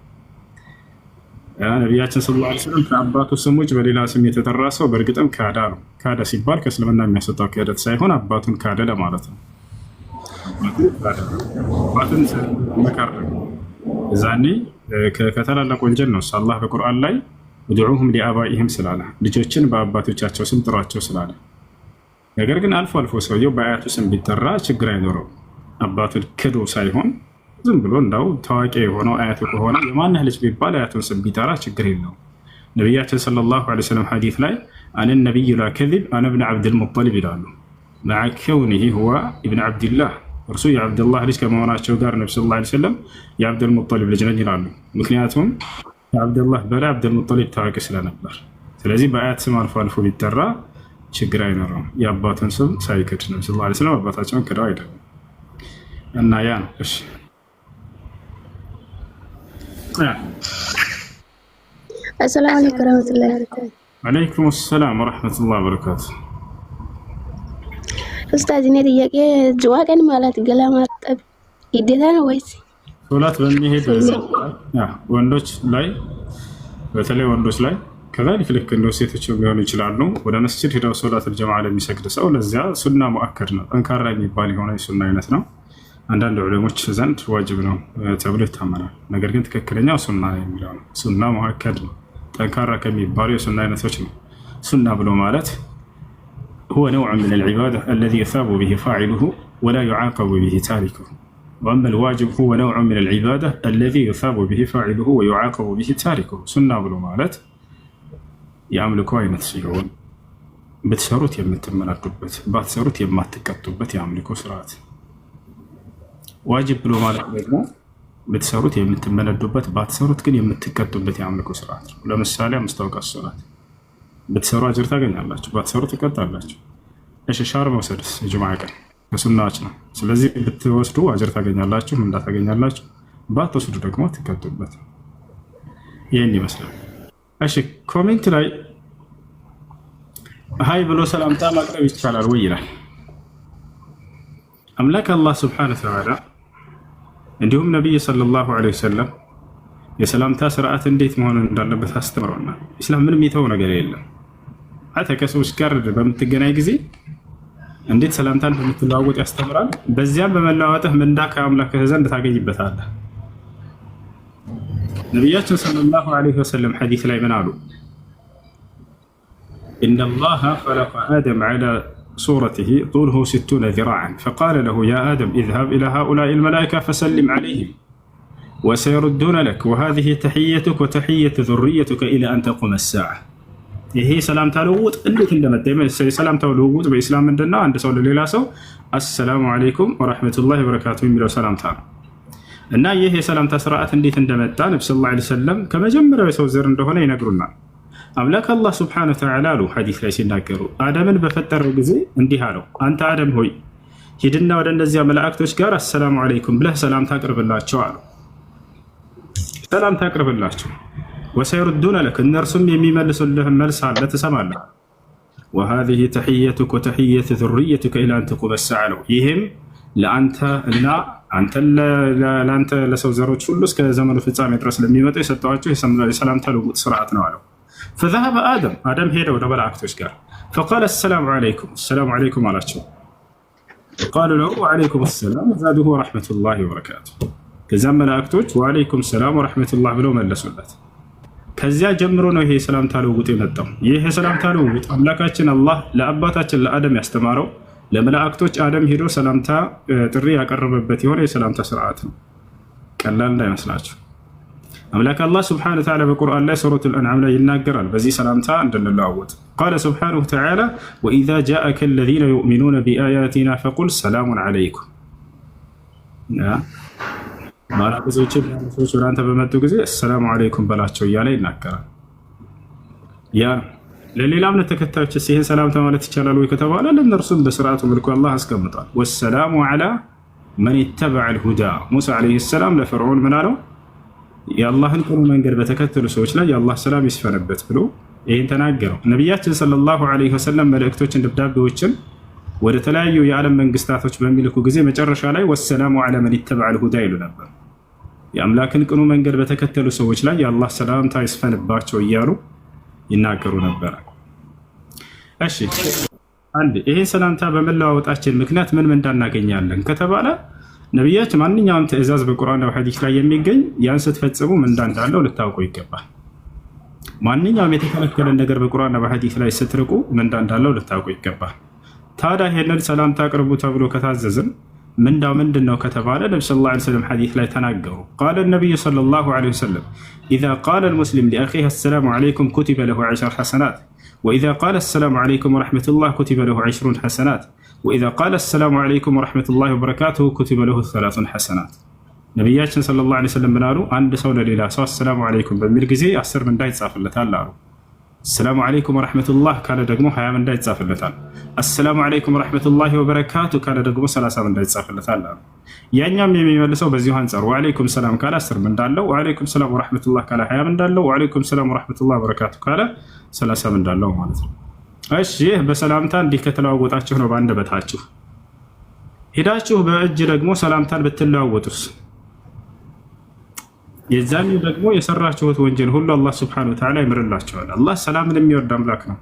ነቢያችን ሰለላሁ ዐለይሂ ወሰለም ከአባቱ ስም ውጭ በሌላ ስም የተጠራ ሰው በእርግጥም ካደ ነው። ካደ ሲባል ከእስልምና የሚያስወጣው ክህደት ሳይሆን አባቱን ካደ ለማለት ነው። አባቱን መካር እዛኔ ከታላላቅ ወንጀል ነው። አላህ በቁርአን ላይ ودعوهم لآبائهم ስላለ ልጆችን በአባቶቻቸው ስም ጥሯቸው ስላለ። ነገር ግን አልፎ አልፎ ሰውየው በአያቱ ስም ቢጠራ ችግር አይኖረው። አባቱን ክዶ ሳይሆን ዝም ብሎ እንዳው ታዋቂ የሆነው አያቱ ከሆነ የማንህ ልጅ ቢባል አያቱን ስም ቢጠራ ችግር የለውም። ነቢያችን ሰለላሁ ዐለይሂ ወሰለም ሐዲስ ላይ አነ ነቢዩ ላ ከዚብ አነ ብን ዓብድልሙጠሊብ ይላሉ። መዓ ከውኒሂ ሁወ ኢብን ዓብድላህ እርሱ የዓብድላህ ልጅ ከመሆናቸው ጋር ነቢ ሰለላሁ ዐለይሂ ወሰለም የዓብድልሙጠሊብ ልጅ ነኝ ይላሉ። ምክንያቱም ከዓብድላህ በላይ ዓብድልሙጠሊብ ታዋቂ ስለነበር። ስለዚህ በአያት ስም አልፎ አልፎ ቢጠራ ችግር አይኖረውም። የአባቱን ስም ሳይክድ ነቢ ሰለላሁ ዐለይሂ ወሰለም አባታቸውን ክደው አይደለም እና ያ ነው። እሺ አሰላሙ አለይኩም ወራህመቱላሂ ወበረካቱ። ወአለይኩም ሰላም ወራህመቱላሂ ወበረካቱ። ኡስታዝ እኔ ጥያቄ ጅዋቀን ማለት ገላ ማጠብ ግዴታ ነው ወይስ ሶላት በሚሄድ ወንዶች ላይ በተለይ ወንዶች ላይ ከዛልክ ልክ እንደ ሴቶችም ሊሆኑ ይችላሉ ወደ መስጂድ ሄደው ሶላት الجماعه ለሚሰግድ ሰው ለዚያ ሱና ሙአከድ ነው፣ ጠንካራ የሚባል የሆነ የሱና አይነት ነው። አንዳንድ ዑለሞች ዘንድ ዋጅብ ነው ተብሎ ይታመናል። ነገር ግን ትክክለኛው ሱና የሚለው ነው። ሱና ሙአከድ ነው፣ ጠንካራ ከሚባሉ የሱና አይነቶች ነው። ሱና ብሎ ማለት هو نوع من العبادة الذي يثاب به فاعله ولا يعاقب به تاركه، وأما الواجب هو نوع من العبادة الذي يثاب به فاعله ويعاقب به تاركه። ሱና ብሎ ማለት የአምልኮ አይነት ሲሆን ብትሰሩት የምትመናዱበት ባትሰሩት የማትቀጡበት የአምልኮ ስርዓት። ዋጅብ ብሎ ማለት ደግሞ ብትሰሩት የምትመነዱበት ባትሰሩት ግን የምትቀጡበት የአምልኮ ስርዓት ነው። ለምሳሌ 5 ወቅት ሶላት ብትሰሩ አጅር ታገኛላችሁ፣ ባትሰሩ ትቀጣላችሁ። እሺ ሻር መውሰድስ የጁምዓ ቀን ከሱናዎች ነው። ስለዚህ ብትወስዱ አጅር ታገኛላችሁ፣ ምንዳ ታገኛላችሁ፣ ባትወስዱ ደግሞ ትቀጡበት። ይህን ይመስላል። እሺ ኮሜንት ላይ ሀይ ብሎ ሰላምታ ማቅረብ ይቻላል ወይ ይላል። አምላክ አላህ ስብሐነሁ ወተዓላ እንዲሁም ነቢይ ሰለላሁ ዐለይሂ ወሰለም የሰላምታ ስርዓት እንዴት መሆን እንዳለበት አስተምረውናል። ኢስላም ምንም የተወው ነገር የለም። አንተ ከሰዎች ጋር በምትገናኝ ጊዜ እንዴት ሰላምታን እንደምትለዋወጥ ያስተምራል። በዚያም በመለዋወጥህ ምንዳ ከአምላክህ ዘንድ ታገኝበታለህ። ነቢያችን ሰለላሁ ዐለይሂ ወሰለም ሐዲስ ላይ ምን አሉ? ኢነላሃ ኸለቀ አደም ዐላ ሱረቲሂ ጡሉሁ 60 ዚራዐን ፈቃለ ለሁ ያ አደም ኢዝሀብ ኢላ ሃኡላኢ አልመላኢካ ፈሰሊም ዐለይሂም ወሰየሩዱነ ለክ ወሃዚሂ ተሕየቱከ ወተሕየቱ ዙርየቱከ ኢላ አን ተቁመ ሰዓ። ይሄ ሰላምታ ልውውጥ እንዴት እንደመጣ የሰላምታው ልውውጥ በኢስላም ምንድን ነው? አንድ ሰው ለሌላ ሰው አሰላሙ ዐለይኩም ወረሕመቱላሂ ወበረካቱሁ የሚለው ሰላምታ ነው። እና ይህ የሰላምታ ስርዓት እንዴት እንደመጣ ነቢ ሰለላሁ ዐለይሂ ወሰለም ከመጀመሪያው የሰው ዘር እንደሆነ ይነግሩናል። አምላክ አላህ ሱብሓነሁ ወተዓላ አሉ ሐዲስ ላይ ሲናገሩ አደምን በፈጠረው ጊዜ እንዲህ አለው፣ አንተ አደም ሆይ ሂድና ወደ እነዚያ መላእክቶች ጋር አሰላሙ ዐለይኩም ብለህ ሰላምታ አቅርብላቸው አሉ። ሰላምታ አቅርብላቸው። ወሰይሩዱነ ለክ እነርሱም የሚመልሱልህ መልስ አለ ትሰማለህ። ወሃዚሂ ተሕየቱከ ወተሕየቱ ዙርየቱከ ኢላ አን ተቁመ ሰዓ ነው። ይህም ለአንተ እና ለአንተ ለሰው ዘሮች ሁሉ እስከ ዘመኑ ፍጻሜ ድረስ ለሚመጡ የሰጠኋቸው የሰላምታ ልውውጥ ስርዓት ነው አለው። ፈዘሀበ አደም ሄደ ወደ መላእክቶች ጋር ፈቃለ አሰላሙ ዐለይኩም አላቸው። ቃሉ ለሁ ወዐለይኩም ሰላም ወዛዱሁ ወረሕመቱላሂ ወበረካቱሁ። ከዚያም መላእክቶች ወዐለይኩም ሰላም ወረሕመቱላህ ብለው መለሱለት። ከዚያ ጀምሮ ነው ይሄ የሰላምታ ልውውጥ የመጣው። ይህ የሰላምታ ልውውጥ አምላካችን አላህ ለአባታችን ለአደም ያስተማረው ለመላእክቶች አደም ሄዶ ሰላምታ ጥሪ ያቀረበበት የሆነ የሰላምታ ስርዓት ነው። ቀላል እንዳይመስላችሁ። አምላክ አላህ ስብሐነሁ ወተዓላ በቁርአን ላይ ሱረቱል አንዓም ላይ ይናገራል በዚህ ሰላምታ እንድንለዋወጥ። ቃለ ስብሐነሁ ወተዓላ ወኢዛ ጃአከ አለዚነ ዩእሚኑነ ቢአያቲና ፈቁል ሰላሙን ዐለይኩም። ብዙዎች ሰዎች ወደ አንተ በመጡ ጊዜ አሰላሙ ዐለይኩም በላቸው እያለ ይናገራል። ያ ለሌላ እምነት ተከታዮች ይህን ሰላምታ ማለት ይቻላል ወይ ከተባለ ለእነርሱም በስርዓቱ መልኩ አላህ አስቀምጧል። ወሰላሙ ዐላ መን ኢተበዐል ሁዳ። ሙሳ ዓለይሂ ሰላም ለፈርዖን ምን አለው? የአላህን ቅኑ መንገድ በተከተሉ ሰዎች ላይ የአላህ ሰላም ይስፈንበት ብሎ ይህን ተናገረው። ነቢያችን ሰለላሁ ዐለይሂ ወሰለም መልእክቶችን፣ ደብዳቤዎችን ወደ ተለያዩ የዓለም መንግስታቶች በሚልኩ ጊዜ መጨረሻ ላይ ወሰላሙ ዐላ መን ኢተበዐል ሁዳ ይሉ ነበር። የአምላክን ቅኑ መንገድ በተከተሉ ሰዎች ላይ የአላህ ሰላምታ ይስፈንባቸው እያሉ ይናገሩ ነበር። እሺ አንድ ይሄ ሰላምታ በመለዋወጣችን ምክንያት ምን እንዳናገኛለን ከተባለ ነቢያችን ማንኛውም ትእዛዝ በቁርአን ወሐዲስ ላይ የሚገኝ ያን ስትፈጽሙ ምን እንዳለው ልታውቁ ይገባል። ማንኛውም የተከለከለን ነገር በቁርአንና በሐዲስ ላይ ስትርቁ ምንዳ እንዳለው ልታውቁ ይገባል። ታዲያ ይሄንን ሰላምታ አቅርቡ ተብሎ ከታዘዝን ምንዳው ምንድነው ከተባለ ነብዩ ሰለላሁ ዐለይሂ ወሰለም ሐዲስ ላይ ተናገሩ። ቃለ ነብዩ ሰለላሁ ዐለይሂ ወሰለም ኢዛ ቃለ አልሙስሊም ሊአኺሂ አሰላሙ ዐለይኩም ኩቲበ ለሁ 10 ሐሰናት ወኢዛ ቃለ አሰላሙ ዐለይኩም ወረሕመቱላህ ኩቲበ ለሁ 20 ሐሰናት ወኢዛ ቃለ አሰላሙ ዐለይኩም ወረሕመቱላህ ወበረካቱሁ ኩቲበ ለሁ 30 ሐሰናት። ነቢያችን ሰለላሁ ዐለይሂ ወሰለም ምን አሉ? አንድ ሰው ለሌላ ሰው አሰላሙ ዐለይኩም በሚል ጊዜ 10 ምንዳ ይጻፍለታል አሉ። አሰላሙ ዐለይኩም ወረሕመቱላህ ካለ ደግሞ 20 ምንዳ ይጻፍለታል። አሰላሙ ዐለይኩም ወረሕመቱላህ ወበረካቱ ካለ ደግሞ 30 ምንዳ ይጻፍለታል አሉ። ያኛም የሚመልሰው በዚሁ አንጻር ወዐለይኩም ሰላም ካለ 10 ምንዳ አለው፣ ወዐለይኩም ሰላም ወረሕመቱላህ ካለ 20 ምንዳ አለው፣ ወዐለይኩም ሰላም ወረሕመቱላህ ወበረካቱ ካለ 30 ምንዳ አለው ማለት ነው። እሺ ይህ በሰላምታ እንዲህ ከተለዋወጣችሁ ነው በአንደበታችሁ። ሄዳችሁ በእጅ ደግሞ ሰላምታን ብትለዋወጡስ? የዛኔ ደግሞ የሰራችሁት ወንጀል ሁሉ አላህ ሱብሓነሁ ወተዓላ ይምርላችኋል። አላህ ሰላምን የሚወድ አምላክ ነው።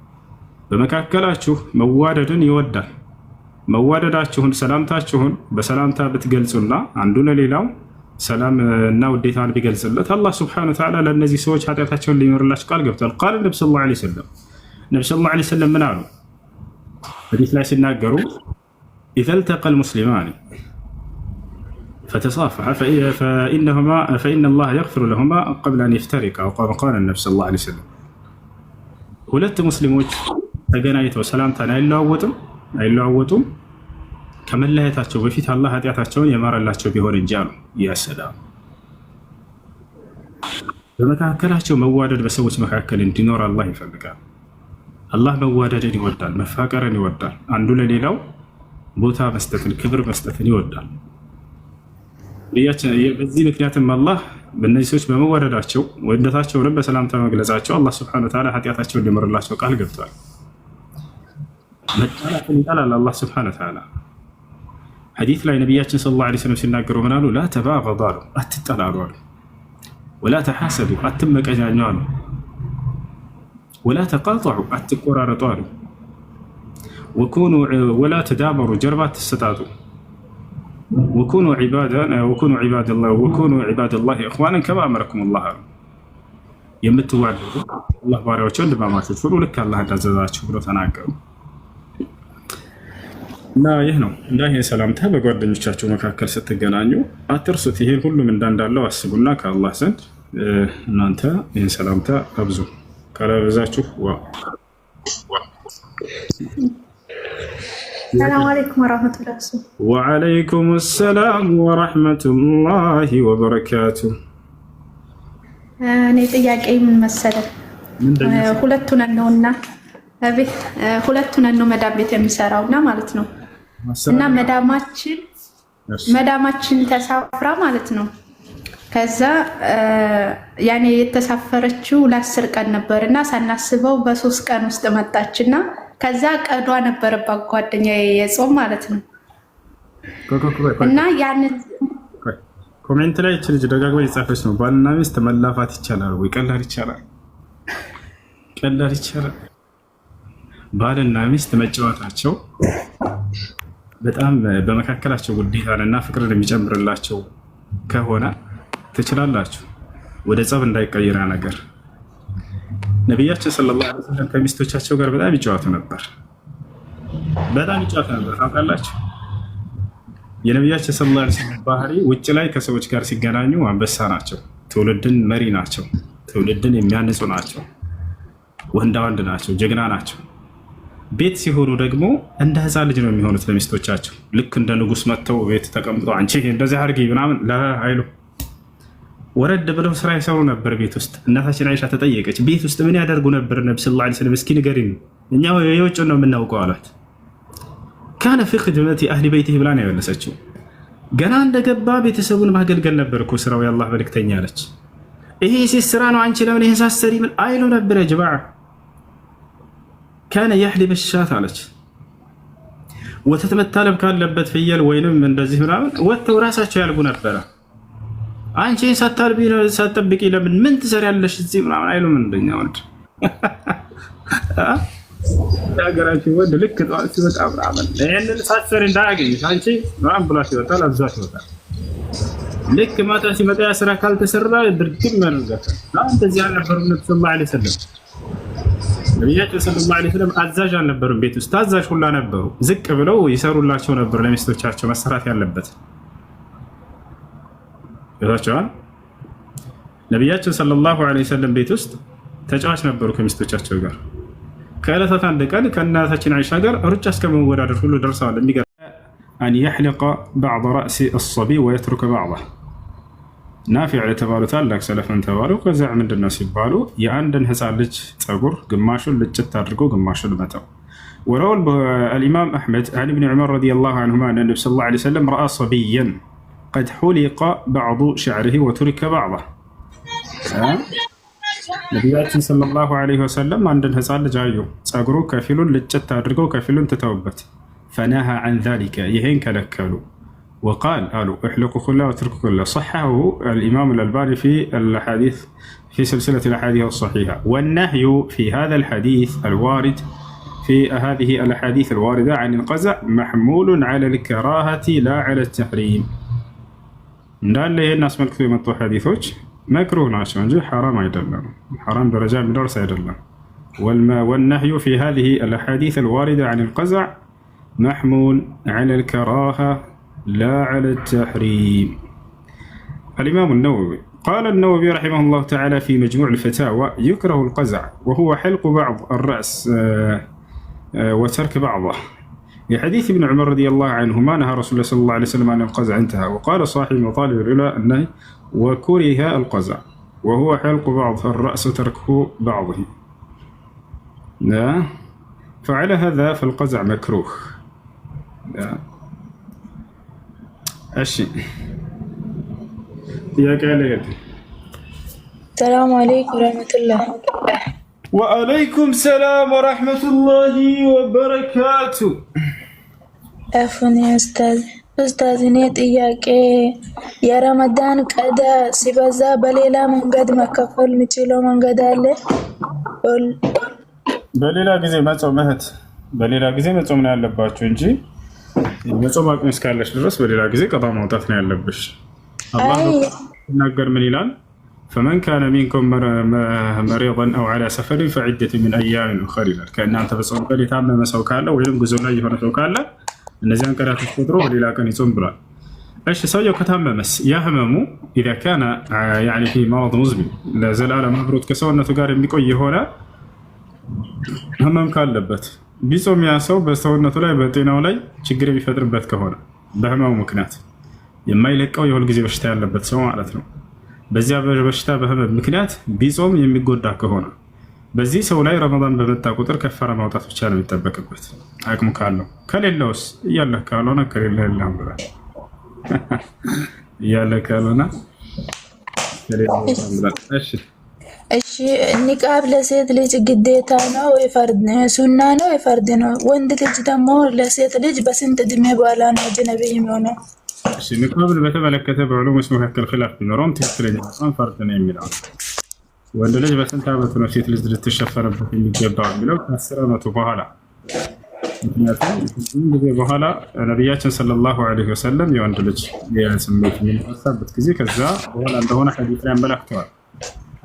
በመካከላችሁ መዋደድን ይወዳል። መዋደዳችሁን ሰላምታችሁን በሰላምታ ብትገልጹና አንዱ ለሌላው ሰላም እና ውዴታን ቢገልጽለት አላህ ሱብሓነሁ ወተዓላ ለእነዚህ ሰዎች ኃጢአታቸውን ሊምርላቸው ቃል ገብቷል። ቃል ነብዩ ሰለላሁ ዐለይሂ ወሰለም ምን አሉ? ሐዲስ ላይ ሲናገሩ ኢዘ ልተቀ ልሙስሊማን فتصافح فإن الله يغفر لهما قبل أن يفترقا أو قال النبي صلى الله عليه وسلم ሁለት ሙስሊሞች ተገናኝተው ሰላምታን አይለዋወጡም ከመለያየታቸው በፊት አላህ ኃጢአታቸውን የማረላቸው ቢሆን እንጂ አሉ። ያሰላም በመካከላቸው መዋደድ በሰዎች መካከል እንዲኖር አላህ ይፈልጋል። አላህ መዋደድን ይወዳል፣ መፋቀርን ይወዳል፣ አንዱ ለሌላው ቦታ መስጠትን ክብር መስጠትን ይወዳል። በዚህ ምክንያትም አላህ በእነዚህ ሰዎች በመዋደዳቸው ወደታቸውንም በሰላምታ መግለጻቸው አላህ ሱብሓነሁ ወተዓላ ኃጢአታቸውን ሊምርላቸው ቃል ገብቷል። መጣላትን ይጠላል አላህ ሱብሓነሁ ወተዓላ። ሐዲስ ላይ ነቢያችን ሰለላሁ ዐለይሂ ወሰለም ሲናገሩ ምን አሉ? ላ ተባገዱ አሉ፣ አትጠላሉ አሉ። ወላ ተሐሰዱ፣ አትመቀኛኙ አሉ። ወላ ተቃጠዑ፣ አትቆራረጡ አሉ። ወላ ተዳበሩ፣ ጀርባ አትሰጣጡ። ወኩኑ ዒባደላሂ ኢኽዋነን ከማ አመረኩም ላህ አሉ። የምትዋደዱ አላህ ባሪያዎች ወንድማማቾች ሁኑ ልክ አላህ እንዳዘዛችሁ ብሎ ተናገሩ። እና ይህ ነው እና ይህ ሰላምታ በጓደኞቻቸው መካከል ስትገናኙ አትርሱት። ይሄን ሁሉም እንዳለው አስቡና ከአላህ ዘንድ እናንተ ይህን ሰላምታ አብዙ። ካላበዛችሁ ሰላም አለይኩም ወራህመቱላሂ ወዐለይኩም ሰላም ወራህመቱላሂ ወበረካቱ። እኔ ጥያቄ ምን መሰለህ፣ ሁለቱን ነው መዳም ቤት የሚሰራውና ማለት ነው። እና መዳማችን ተሳፍራ ማለት ነው። ከዛ ያኔ የተሳፈረችው ለ10 ቀን ነበርና ሳናስበው በ3 ቀን ውስጥ መጣችና ከዛ ቀዷ ነበረባት ጓደኛዬ የጾም ማለት ነው። እና ያንን ኮሜንት ላይ እቺ ልጅ ደጋግማ እየጻፈች ነው። ባልና ሚስት መላፋት ይቻላል ወይ? ቀላል ይቻላል። ባልና ሚስት መጫወታቸው በጣም በመካከላቸው ውዴታንና ፍቅርን የሚጨምርላቸው ከሆነ ትችላላችሁ። ወደ ጸብ እንዳይቀየር ነገር ነቢያችን ሰለላሁ ዐለይሂ ወሰለም ከሚስቶቻቸው ጋር በጣም ይጫወቱ ነበር። ታውቃላችሁ። የነቢያችን ሰለላሁ ዐለይሂ ወሰለም ባህሪ ውጭ ላይ ከሰዎች ጋር ሲገናኙ አንበሳ ናቸው። ትውልድን መሪ ናቸው። ትውልድን የሚያንጹ ናቸው። ወንዳ ወንድ ናቸው። ጀግና ናቸው። ቤት ሲሆኑ ደግሞ እንደ ህፃን ልጅ ነው የሚሆኑት ለሚስቶቻቸው። ልክ እንደ ንጉስ መጥተው ቤት ተቀምጠው አንቺ እንደዚህ አድርጊ ምናምን አይሉ። ወረድ ብለው ስራ ይሰሩ ነበር ቤት ውስጥ። እናታችን አይሻ ተጠየቀች፣ ቤት ውስጥ ምን ያደርጉ ነበር ነብዩ ሰለላሁ ዐለይሂ ወሰለም እስኪ ንገሪኝ፣ እኛ የውጭ ነው የምናውቀው አሏት። ካነ ፊ ኺድመቲ አህሊ በይቲሂ ብላ ነው የመለሰችው። ገና እንደገባ ቤተሰቡን ማገልገል ነበር እኮ ስራው የአላህ መልክተኛ አለች። ይሄ ሴት ስራ ነው አንቺ ለምን ይሄን ሳሰሪ ምን አይሉ ነበር ያ ጀማዓ። ካነ የሕሊብ ሻት አለች። ወተት መታለብ ካለበት ፍየል ወይንም እንደዚህ ምናምን ወጥተው ራሳቸው ያልቡ ነበረ። አንቺ ሳትጠብቂ ለምን ምን ትሰሪያለሽ እዚህ ምናምን አይሉም። እንደኛ ወንድ ሀገራችን ወንድ ልክ ጠዋት ሲወጣ ምናምን ይህንን ሳትሰሪ እንዳያገኝሽ አንቺ ምናምን ብሏት ይወጣል፣ አብዟት ይወጣል። ልክ ማታ ሲመጣ ያ ስራ ካልተሰራ ድርግም ያደርጋታል። እንደዚህ አልነበሩም ነብዩ ሰለላሁ ዐለይሂ ወሰለም። ነብያችን ሰለላሁ ዐለይሂ ወሰለም አዛዥ አልነበሩም፣ ቤት ውስጥ ታዛዥ ሁላ ነበሩ። ዝቅ ብለው ይሰሩላቸው ነበር ለሚስቶቻቸው መሰራት ያለበት። ይታቸዋል። ነብያችን ሰለላሁ ዐለይሂ ወሰለም ቤት ውስጥ ተጫዋች ነበሩ ከሚስቶቻቸው ጋር። ከዕለታት አንድ ቀን ከእናታችን አይሻ ጋር ሩጫ እስከመወዳደር ሁሉ ደርሰዋል። የሚገርም አን يحلق بعض رأس الصبي ويترك بعضه ናፊዕ የተባሉ ታላቅ ሰለፈን ተባሉ። ከዛ ምንድነው ሲባሉ የአንድን ህፃን ልጅ ፀጉር ግማሹን ልጭት አድርጎ ግማሹን መተው። وروى الإمام أحمد عن ابن عمر رضي الله عنهما أن النبي صلى الله عليه وسلم رأى صبيا قد حلق بعض شعره وترك بعضه. ነቢያችን ሰለላሁ ዐለይሂ ወሰለም አንድን ህፃን ልጅ አዩ፣ ፀጉሩ ከፊሉን ልጭት አድርገው ከፊሉን ትተውበት። فنهى عن ذلك يهين كلكلوا وقال قالوا احلقوا كله واتركوا كله. صححه الإمام الألباني في الحديث في سلسلة الأحاديث الصحيحة. والنهي في هذا الحديث الوارد في هذه الأحاديث الواردة عن القزع محمول على الكراهة لا على التحريم. እንዳለ ይሄን አስመልክቶ የመጡ ሐዲሶች መክሩህ ናቸው እንጂ ሐራም አይደለም። ሐራም ደረጃ የሚደርስ አይደለም። والنهي في هذه الأحاديث الواردة عن القزع محمول على الكراهة لا على التحريم. الإمام النووي قال النووي رحمه الله تعالى في مجموع الفتاوى يكره القزع وهو حلق بعض الرأس وترك بعضه. لحديث ابن عمر رضي الله عنهما نهى رسول الله صلى الله عليه وسلم عن القزع انتهى. وقال صاحب مطالب العلا النهي وكره القزع وهو حلق بعض الرأس وترك بعضه. فعلى هذا فالقزع مكروه. الشيء يا قال السلام عليكم ورحمة الله. وعليكم السلام ورحمة الله وبركاته. عفوا يا أستاذ نيت إياك يا رمضان كذا سبزا بليلا من قد ما كفل متشيلو من قد عليه በሌላ ጊዜ መጾምህት በሌላ ጊዜ መጾም ነው ያለባችሁ እንጂ መጾም አቅም እስካለሽ ድረስ በሌላ ጊዜ ቀጣ ማውጣት ነው ያለብሽ። አላህ ሲናገር ምን ይላል? فمن كان منكم مريضا او على سفر فعدة من ايام اخرى ይላል። ከእናንተ በጾም ቀን የታመመ ሰው ካለ ወይም ጉዞ ላይ የሆነ ሰው ካለ እነዚያን ቀናት ቆጥሮ በሌላ ቀን ይጾም ብሏል። እሺ ሰውየው ከታመመስ ያ ህመሙ اذا كان يعني في مرض مزمن ለዘላለም አብሮት ከሰውነቱ ጋር የሚቆይ የሆነ ህመም ካለበት ቢጾም ያ ሰው በሰውነቱ ላይ በጤናው ላይ ችግር የሚፈጥርበት ከሆነ በህመሙ ምክንያት የማይለቀው የሁል ጊዜ በሽታ ያለበት ሰው ማለት ነው። በዚያ በሽታ በህመም ምክንያት ቢጾም የሚጎዳ ከሆነ በዚህ ሰው ላይ ረመዳን በመጣ ቁጥር ከፈራ ማውጣት ብቻ ነው የሚጠበቅበት አቅሙ ካለው። ከሌለውስ እያለ ካልሆነ ከሌለ የለም ብሏል። እያለ ካልሆነ እሺ እሺ ኒቃብ ለሴት ልጅ ግዴታ ነው ወይ ፈርድ ነው? ሱና ነው ወይ ፈርድ ነው? ወንድ ልጅ ደግሞ ለሴት ልጅ በስንት እድሜ በኋላ ነው አጅነቢ የሚሆነው? እሺ ኒቃብን በተመለከተ በዑለሞች መካከል ኺላፍ ቢኖረውም ትክክለኛ ሐሳብ ፈርድ ነው የሚለው። ወንድ ልጅ በስንት ዓመቱ ነው ሴት ልጅ ልትሸፈንበት የሚገባው የሚለው ከ10 ዓመቱ በኋላ። ምክንያቱም ጊዜ በኋላ ነቢያችን ሰለላሁ ዐለይሂ ወሰለም የወንድ ልጅ የስሜት የሚነሳበት ጊዜ ከዛ በኋላ እንደሆነ ሐዲስ ላይ አመላክተዋል።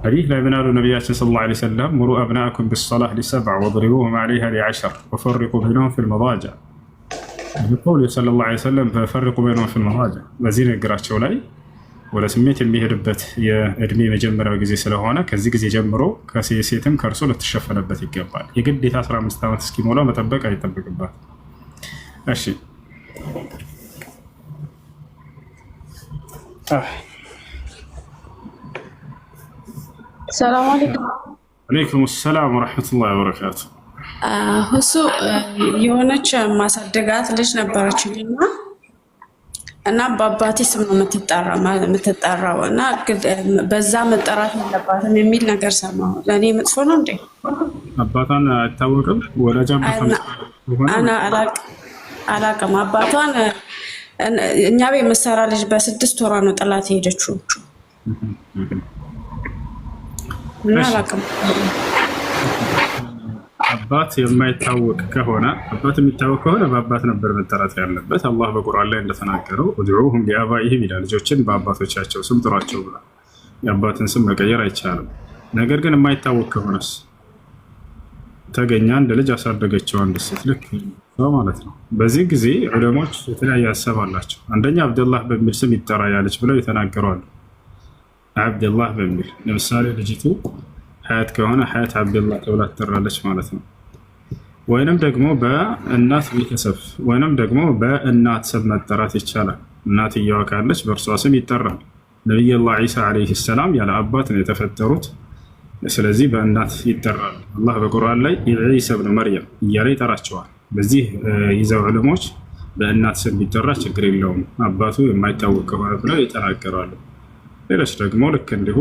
حديث لا يبنى النبي صلى الله عليه وسلم مروا أبناءكم بالصلاة ل7 واضربوهم عليها ل10 وفرقوا بينهم في المضاجع. يقول صلى الله عليه وسلم ففرقوا بينهم في المضاجع. وزين القراتشو لاي ولا سميت الميهربت يا ادمي مجمرة وجزي سلهونا كزي جزي جمرو كسيسيتم كرسول تشفنبت يقبال يقدي 15 ዓመት እስኪሞላው መጠበቅ አይጠበቅባት። እሺ ሰላም አለይኩም። ወአለይኩም ሰላም ወራህመቱላሂ ወበረካቱ። እሱ የሆነች ማሳደጋት ልጅ ነበረችኝና እና በአባቴ ስም ነው የምትጠራው እና በዛ መጠራት የለባትም የሚል ነገር ሰማሁ። ለእኔ መጥፎ ነው እንዴ? አባቷን አይታወቅም? ወላጅ አና አላቅም። አባቷን እኛ ቤት መሰራ ልጅ በ6 ወሯ ነው ጥላት ሄደችው እና አላቅም። አባት የማይታወቅ ከሆነ አባት የሚታወቅ ከሆነ በአባት ነበር መጠራት ያለበት። አላህ በቁርአን ላይ እንደተናገረው ኡድዑሁም ሊአባኢሂም ይላል። ልጆችን በአባቶቻቸው ስም ጥሯቸው ብሏል። የአባትን ስም መቀየር አይቻልም። ነገር ግን የማይታወቅ ከሆነስ ተገኘ አንድ ልጅ አሳደገችው አንድ ሴት ልክ ማለት ነው። በዚህ ጊዜ ዑለሞች የተለያየ ሀሳብ አላቸው። አንደኛ አብደላህ በሚል ስም ይጠራ ያለች ብለው የተናገሩ አሉ። አብደላህ በሚል ለምሳሌ ልጅቱ ሀያት ከሆነ ሀያት አብደላህ ተብላ ትጠራለች ማለት ነው። ወይንም ደግሞ በእናት ቤተሰብ ወይንም ደግሞ በእናት ስም መጠራት ይቻላል። እናትየዋ ካለች በእርሷ ስም ይጠራል። ነቢዩላህ ዒሳ ዓለይሂ ሰላም ያለ አባት ነው የተፈጠሩት። ስለዚህ በእናት ይጠራል። አላህ በቁርአን ላይ ዒሳ ብኑ መርየም እያለ ይጠራቸዋል። በዚህ ይዘው ዑለሞች በእናት ስም ቢጠራ ችግር የለውም አባቱ የማይታወቅ ከሆነ ብለው ይተናገራሉ። ሌሎች ደግሞ ልክ እንዲሁ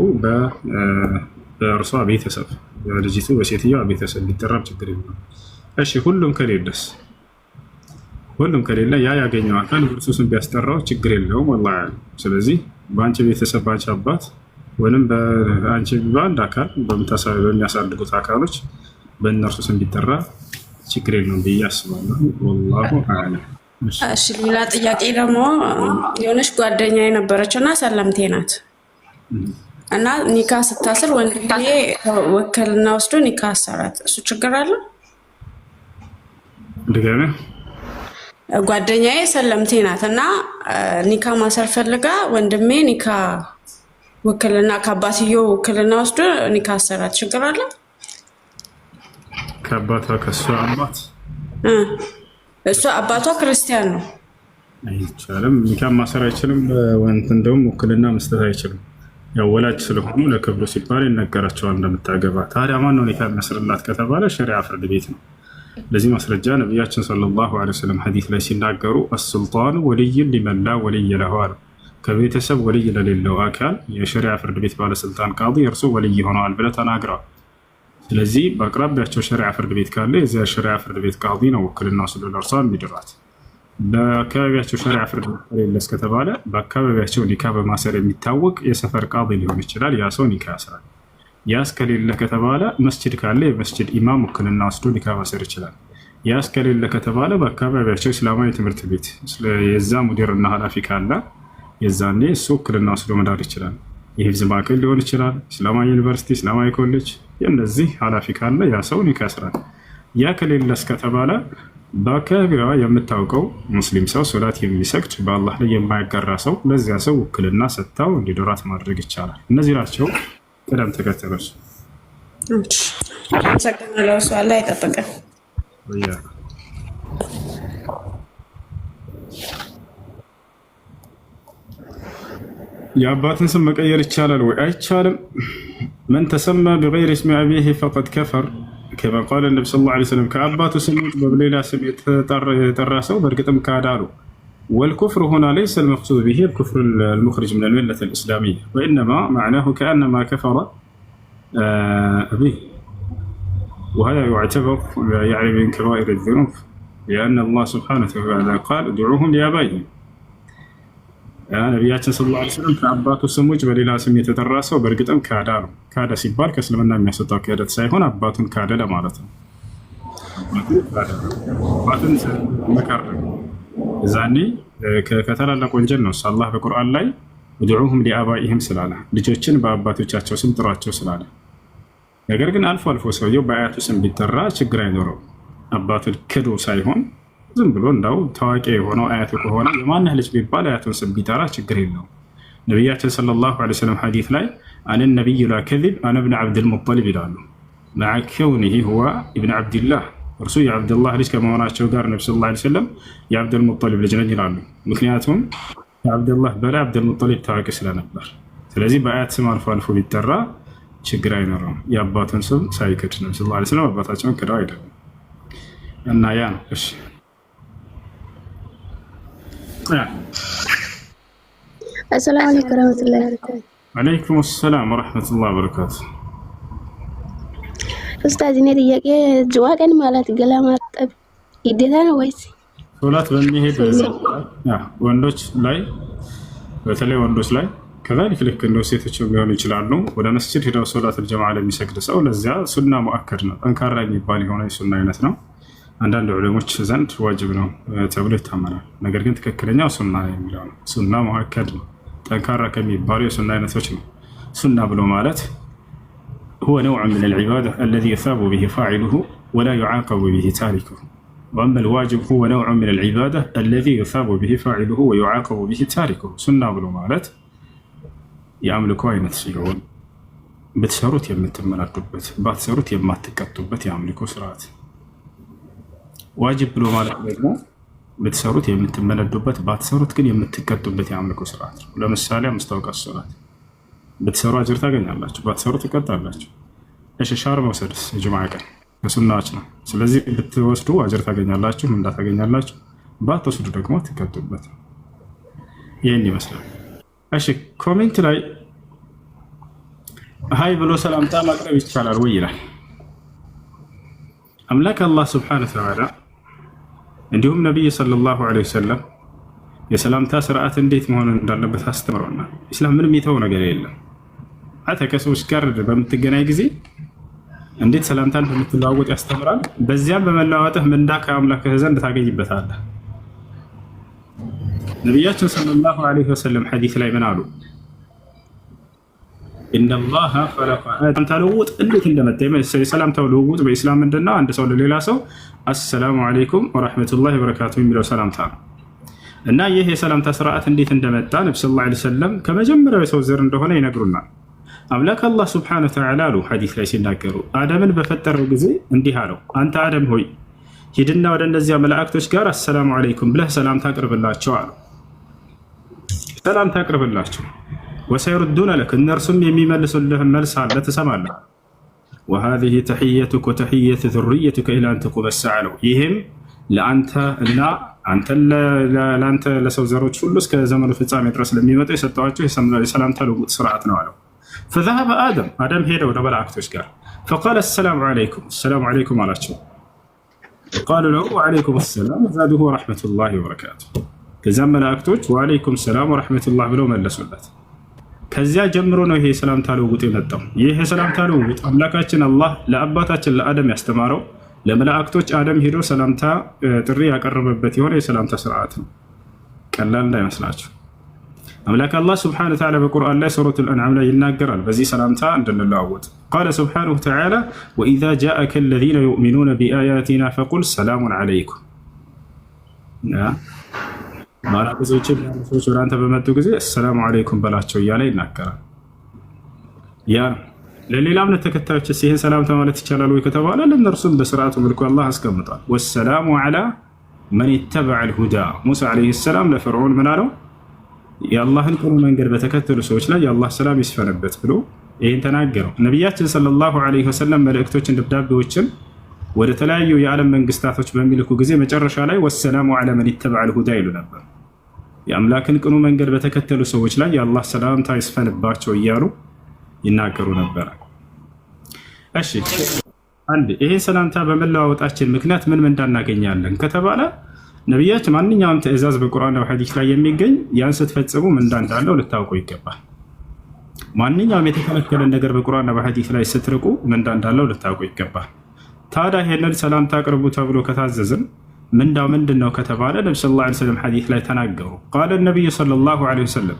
በእርሷ ቤተሰብ በልጅቱ በሴትዮዋ ቤተሰብ ቢጠራ ችግር የለውም። እሺ ሁሉም ከሌለስ? ሁሉም ከሌለ ያ ያገኘው አካል በእርሱ ስም ቢያስጠራው ችግር የለውም። ወላሂ አዕለም። ስለዚህ በአንቺ ቤተሰብ በአንቺ አባት ወይም በአንቺ በአንድ አካል በሚያሳድጉት አካሎች በእነርሱ ስም ቢጠራ ችግር የለውም ብዬ አስባለሁ። ወላሁ አዕለም። እሺ ሌላ ጥያቄ ደግሞ የሆነች ጓደኛ የነበረችው እና ሰለምቴ ናት እና ኒካ ስታስር ወንድሜ ወከልና ወስዶ ኒካ አሰራት። እሱ ችግር አለ? እንደገና ጓደኛዬ ሰለምቴ ናት እና ኒካ ማሰር ፈልጋ ወንድሜ ኒካ ወክልና ከአባትየው ውክልና ወስዶ ኒካ አሰራት። ችግር አለ? ከአባቷ ከእሷ አባት እሷ አባቷ ክርስቲያን ነው። አይቻልም። ኒካ ማሰር አይችልም። እንደውም ውክልና መስጠት አይችልም። ያው ወላጅ ስለሆኑ ለክብሩ ሲባል ይነገራቸዋል እንደምታገባ። ታዲያ ማን ነው ኒካ የሚያስርላት ከተባለ ሸሪዓ ፍርድ ቤት ነው። ለዚህ ማስረጃ ነቢያችን ሰለላሁ ዐለይሂ ወሰለም ሐዲስ ላይ ሲናገሩ አስሱልጣኑ ወልዩን ሊመን ላ ወልይ ለሁ አሉ። ከቤተሰብ ወልይ ለሌለው አካል የሸሪዓ ፍርድ ቤት ባለስልጣን ቃዲ እርሱ ወልይ ሆነዋል ብለው ተናግረዋል። ስለዚህ በአቅራቢያቸው ሸሪዓ ፍርድ ቤት ካለ የዚያ ሸሪዓ ፍርድ ቤት ቃዲ ነው ውክልና ወስዶ ለእርሷ የሚድራት። በአካባቢያቸው ሸሪዓ ፍርድ ቤት ከሌለ እስከተባለ በአካባቢያቸው ኒካ በማሰር የሚታወቅ የሰፈር ቃዲ ሊሆን ይችላል። ያ ሰው ኒካ ያስራል። ያ እስከሌለ ከተባለ መስጅድ ካለ የመስጅድ ኢማም ውክልና ወስዶ ኒካ ማሰር ይችላል። ያ እስከሌለ ከተባለ በአካባቢያቸው እስላማዊ ትምህርት ቤት የዛ ሙዲርና ኃላፊ ካለ የዛኔ እሱ ውክልና ወስዶ መዳር ይችላል። የሂፍዝ ማዕከል ሊሆን ይችላል፣ እስላማዊ ዩኒቨርሲቲ፣ እስላማዊ ኮሌጅ፣ የእነዚህ ኃላፊ ካለ ያ ሰው ኒካ ያስራል። ያ ከሌለ እስከተባለ በአካባቢዋ የምታውቀው ሙስሊም ሰው ሶላት የሚሰግድ በአላህ ላይ የማያጋራ ሰው ለዚያ ሰው ውክልና ሰጥታው እንዲዶራት ማድረግ ይቻላል። እነዚህ ናቸው ቅደም ተከተሎች። ሰግናለሁ። እሱ አላህ ይጠብቀን። የአባትን ስም መቀየር ይቻላል ወይ? አይቻልም። መን ተሰማ ቢገይሪ እስሚ አቢሂ ፈቀድ ከፈር ከማ ቃለ ነቢ ሰለላሁ ዐለይሂ ወሰለም። ከአባቱ ስም ውጭ በሌላ ስም የተጠራ ሰው በእርግጥም ካደ አሉ። والكفر هنا ليس المقصود به الكفر المخرج من الملة الإسلامية، وإنما معناه كأنما كفر به، وهذا يعتبر يعني من كبائر الذنوب، لأن الله سبحانه وتعالى قال ادعوهم لآبائهم። ነቢያችን ሰለላሁ ዐለይሂ ወሰለም ከአባቱ ስም ውጭ በሌላ ስም የተጠራ ሰው በእርግጥም ካደ ነው። ካደ ሲባል ከእስልምና የሚያስወጣው ክህደት ሳይሆን አባቱን ካደ ለማለት ነው። አባቱን መካር እዛኔ ከታላላቅ ወንጀል ነው። አላህ በቁርአን ላይ ኡድዑሁም ሊአባኢሂም ስላለ ልጆችን በአባቶቻቸው ስም ጥሯቸው ስላለ። ነገር ግን አልፎ አልፎ ሰውየው በአያቱ ስም ቢጠራ ችግር አይኖረው። አባቱን ክዶ ሳይሆን ዝም ብሎ እንዳው ታዋቂ የሆነው አያቱ ከሆነ የማንህ ልጅ ቢባል አያቱን ስም ቢጠራ ችግር የለውም። ነቢያችን ሰለላሁ ዐለይሂ ወሰለም ሐዲስ ላይ አነ ነቢዩ ላ ከዚብ አነ ብን ዓብድል ሙጠሊብ ይላሉ። መዓ ከውኒሂ ሁወ ኢብን ዓብድላህ እርሱ የዓብድላህ ልጅ ከመሆናቸው ጋር ነቢ ሰለላሁ ዐለይሂ ወሰለም የዓብድል ሙጠሊብ ልጅ ነኝ ይላሉ። ምክንያቱም ከዓብድላህ በላይ ዓብድል ሙጠሊብ ታዋቂ ስለነበር። ስለዚህ በአያት ስም አልፎ አልፎ ቢጠራ ችግር አይኖረውም። የአባቱን ስም ሳይክድ ነቢ ሰለላሁ ዐለይሂ ወሰለም አባታቸውን ክደው አይደለም እና ያ ነው። እሺ السلام عليكم ورحمة الله وبركاته. وعليكم السلام ورحمة الله وبركاته. ኡስታዝ እኔ ጥያቄ ጅዋቀን ማለት ገላ ማጠብ ግዴታ ነው ወይስ? ሶላት በሚሄድ ወንዶች ላይ በተለይ ወንዶች ላይ ከዛሊክ ልክ እንደ ሴቶችም ሊሆኑ ይችላሉ። ወደ መስጂድ ሄደው ሶላቱል ጀማዓ ለሚሰግድ ሰው ለዚያ ሱና ሙአከድ ነው፣ ጠንካራ የሚባል የሆነ የሱና አይነት ነው። አንዳንድ ዑለሞች ዘንድ ዋጅብ ነው ተብሎ ይታመናል። ነገር ግን ትክክለኛው ሱና የሚለው ነው። ሱና ሙአከድ ነው፣ ጠንካራ ከሚባሉ የሱና አይነቶች ነው። ሱና ብሎ ማለት هو نوع من العبادة الذي يثاب به فاعله ولا يعاقب به تاركه. وأما الواجب هو نوع من العبادة الذي يثاب به فاعله ويعاقب به تاركه. سنة بلو مالت يعمل كوينة سيون بتسروت يمتمناكبت باتسروت يماتكتبت يعملكو سرات. واجب بلو مالت بتسروت يمتمناكبت باتسروت كن يمتكتبت يعملكو سرات. ولما السالة مستوقع الصلاة بتسروا أجر ታገኛላችሁ ባትሰሩ ትቀጣላችሁ። እሺ ሻር መውሰድስ የጁማዓ ቀን ከሱናችን ነው። ስለዚህ ብትወስዱ አጅር ታገኛላችሁ፣ ምን ታገኛላችሁ። ባትወስዱ ደግሞ ትቀጡበት። ይሄን ይመስላል። እሺ ኮሜንት ላይ ሃይ ብሎ ሰላምታ ማቅረብ ይቻላል ወይ ይላል። አምላክ አላህ ሱብሓነሁ ወተዓላ እንዲሁም ነብይ ሰለላሁ ዐለይሂ ወሰለም የሰላምታ ስርዓት እንዴት መሆን እንዳለበት አስተምረውና ኢስላም ምንም የተወው ነገር የለም። አተ ከሰዎች ጋር በምትገናኝ ጊዜ እንዴት ሰላምታን እንደምትለዋወጥ ያስተምራል። በዚያም በመለዋወጥህ ምንዳ ከአምላክህ ዘንድ ታገኝበታለህ። ነብያችን ሰለላሁ ዐለይሂ ወሰለም ሐዲስ ላይ ምን አሉ? ኢነላህ ኸለቀ አደም ተለውጥ እንዴት እንደመጣ የሰላምታው ልውውጥ በኢስላም ምንድነው? አንድ ሰው ለሌላ ሰው አሰላሙ አለይኩም ወራህመቱላሂ ወበረካቱ የሚለው ሰላምታ ነው። እና ይህ የሰላምታ ስርዓት እንዴት እንደመጣ ነብዩ ሰለላሁ ዐለይሂ ወሰለም ከመጀመሪያው የሰው ዘር እንደሆነ ይነግሩናል። አምላክ አላህ ሱብሓነሁ ወተዓላ አሉ ሐዲስ ላይ ሲናገሩ አደምን በፈጠረው ጊዜ እንዲህ አለው፣ አንተ አደም ሆይ ሂድና ወደ እነዚያ መላእክቶች ጋር አሰላሙ አለይኩም ብለህ ሰላምታ አቅርብላቸው አሉ። ሰላምታ አቅርብላቸው ወሰይሩዱነ ለክ እነርሱም የሚመልሱልህ መልስ አለ ትሰማለህ። ወሃዚሂ ተሕየቱከ ወተሕየቱ ዙርየቱከ ኢላ አን ተቁመ ሰዓ ነው። ይህም ለአንተ እና ለአንተ ለሰው ዘሮች ሁሉ እስከ ዘመኑ ፍጻሜ ድረስ ለሚመጡ የሰጠኋቸው የሰላምታ ልውውጥ ስርዓት ነው አለው። فذهب آدم ሄደ ወደ መላእክቶች ጋር فقال السلام عليكم አላቸው። قالوا له وعليكم السلام وزادوه ورحمة الله وبركاته። ከዚያም መላእክቶች ወአለይኩም ሰላም ወረሕመቱላህ ብለው መለሱለት። ከዚያ ጀምሮ ነው ይሄ የሰላምታ ልውውጥ የመጣው። ይህ የሰላምታ ልውውጥ አምላካችን አላህ ለአባታችን ለአደም ያስተማረው ለመላእክቶች አደም ሄዶ ሰላምታ ጥሪ ያቀረበበት የሆነ የሰላምታ ስርዓት ነው። ቀላል እንዳይመስላችሁ። አምላክ አላህ ሱብሓነሁ ወተዓላ በቁርአን ላይ ሱረቱል አንዓም ላይ ይናገራል በዚህ ሰላምታ እንድንለዋወጥ። ቃለ ሱብሓነሁ ወተዓላ ወኢዛ ጃአከ አለዚነ ዩእሚኑነ ቢአያቲና ፈቁል ሰላሙን ዐለይኩም። ብዙዎች ሰዎች ወደ አንተ በመጡ ጊዜ አሰላሙ ዐለይኩም በላቸው እያለ ይናገራል። ያ ለሌላ እምነት ተከታዮች ይህን ሰላምታ ማለት ይቻላል ወይ ከተባለ ለእነርሱም በስርዓቱ መልኩ አላህ አስቀምጧል። ወሰላሙ ዐላ መን ኢተበዐል ሁዳ። ሙሳ ዐለይሂ ሰላም ለፈርዖን ምን አለው? የአላህን ቅኑ መንገድ በተከተሉ ሰዎች ላይ የአላህ ሰላም ይስፈንበት ብሎ ይህን ተናገረው። ነቢያችን ሰለላሁ ዐለይሂ ወሰለም መልእክቶችን፣ ደብዳቤዎችን ወደ ተለያዩ የዓለም መንግስታቶች በሚልኩ ጊዜ መጨረሻ ላይ ወሰላሙ ዐላ መን ኢተበዐል ሁዳ ይሉ ነበር። የአምላክን ቅኑ መንገድ በተከተሉ ሰዎች ላይ የአላህ ሰላምታ ይስፈንባቸው እያሉ ይናገሩ ነበር። እሺ አንድ ይሄ ሰላምታ በመለዋወጣችን ምክንያት ምን እንዳናገኛለን ከተባለ ነብያችን ማንኛውም ትዕዛዝ በቁርአን እና ሐዲስ ላይ የሚገኝ ያን ስትፈጽሙ ምን እንዳለው ልታውቁ ይገባል። ማንኛውም የተከለከለ ነገር በቁርአን እና በሐዲስ ላይ ስትርቁ ምን እንዳለው ልታውቁ ይገባል። ታዲያ ይሄንን ሰላምታ አቅርቡ ተብሎ ከታዘዝን ምንድነው ከተባለ ነብዩ ሰለላሁ ዐለይሂ ወሰለም ሐዲስ ላይ ተናገሩ። ቃለ ነብዩ ሰለላሁ ዐለይሂ ወሰለም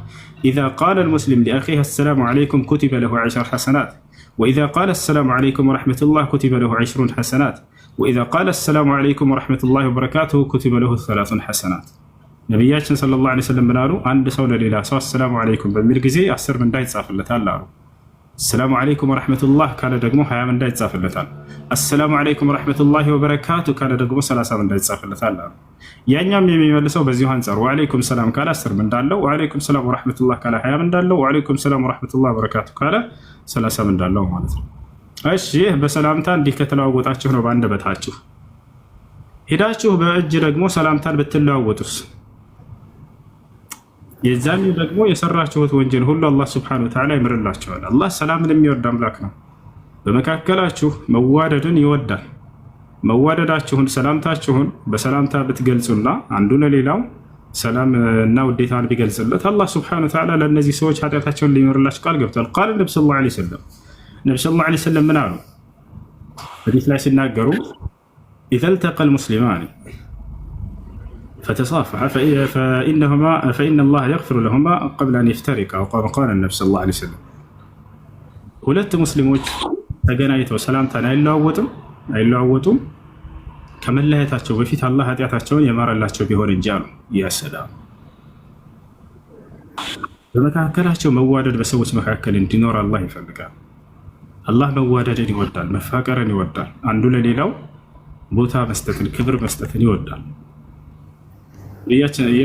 ኢዛ ቃለ አልሙስሊም ሊአኺሂ አሰላሙ ዐለይኩም ኩቲበ ለሁ 10 ሐሰናት ወኢዛ ቃለ አሰላሙ ዐለይኩም ወረሕመቱላህ ኩቲበ ለሁ 20 ሐሰናት ወኢዛ ቃለ አሰላሙ ዐለይኩም ወረሕመቱላሂ ወበረካቱሁ ኩቲበ ለሁ 30 ሐሰናት። ነቢያችን ሰለላሁ ዐለይሂ ወሰለም ምን አሉ? አንድ ሰው ለሌላ ሰው አሰላሙ ዐለይኩም በሚል ጊዜ 10 ምንዳ ይጻፍለታል አሉ። አሰላሙ ዐለይኩም ወረሕመቱላህ ካለ ደግሞ 20 ምንዳ ይጻፍለታል። አሰላሙ ዐለይኩም ወረሕመቱላሂ ወበረካቱ ካለ ደግሞ 30 ምንዳ ይጻፍለታል አሉ። ያኛም የሚመልሰው በዚሁ አንጻር ወዐለይኩም ሰላም ካለ 10 ምንዳ አለው፣ ወዐለይኩም ሰላም ወረሕመቱላህ ካለ 20 ምንዳ አለው፣ ወዐለይኩም ሰላም ወረሕመቱላህ ወበረካቱ ካለ 30 ምንዳ አለው ማለት ነው። እሺ ይህ በሰላምታ እንዲህ ከተለዋወጣችሁ ነው በአንደበታችሁ። ሄዳችሁ በእጅ ደግሞ ሰላምታን ብትለዋወጡስ? የዛኔ ደግሞ የሰራችሁት ወንጀል ሁሉ አላህ ሱብሓነሁ ወተዓላ ይምርላችኋል። አላህ ሰላምን የሚወድ አምላክ ነው። በመካከላችሁ መዋደድን ይወዳል። መዋደዳችሁን ሰላምታችሁን በሰላምታ ብትገልጹና አንዱ ለሌላው ሰላም እና ውዴታን ቢገልጽለት አላህ ሱብሓነሁ ወተዓላ ለእነዚህ ሰዎች ኃጢአታቸውን ሊምርላቸው ቃል ገብቷል። ቃል ነቢ ሰለላሁ ዐለይሂ ወሰለም ምን አሉ? ሐዲስ ላይ ሲናገሩ ኢዘ ልተቀ ልሙስሊማን ፈተሳፈሐ ፈኢነ አላህ የግፊሩ ለሁማ ቀብለ አን የፍተሪቃ አው ቃለ ነቢ ሰለላሁ ዐለይሂ ወሰለም። ሁለት ሙስሊሞች ተገናኝተው ሰላምታን አይለዋወጡም ከመለያየታቸው በፊት አላህ ኃጢአታቸውን የማረላቸው ቢሆን እንጂ አሉ። ያሰላም በመካከላቸው መዋደድ በሰዎች መካከል እንዲኖር አላህ ይፈልጋል። አላህ መዋደድን ይወዳል፣ መፋቀርን ይወዳል። አንዱ ለሌላው ቦታ መስጠትን፣ ክብር መስጠትን ይወዳል።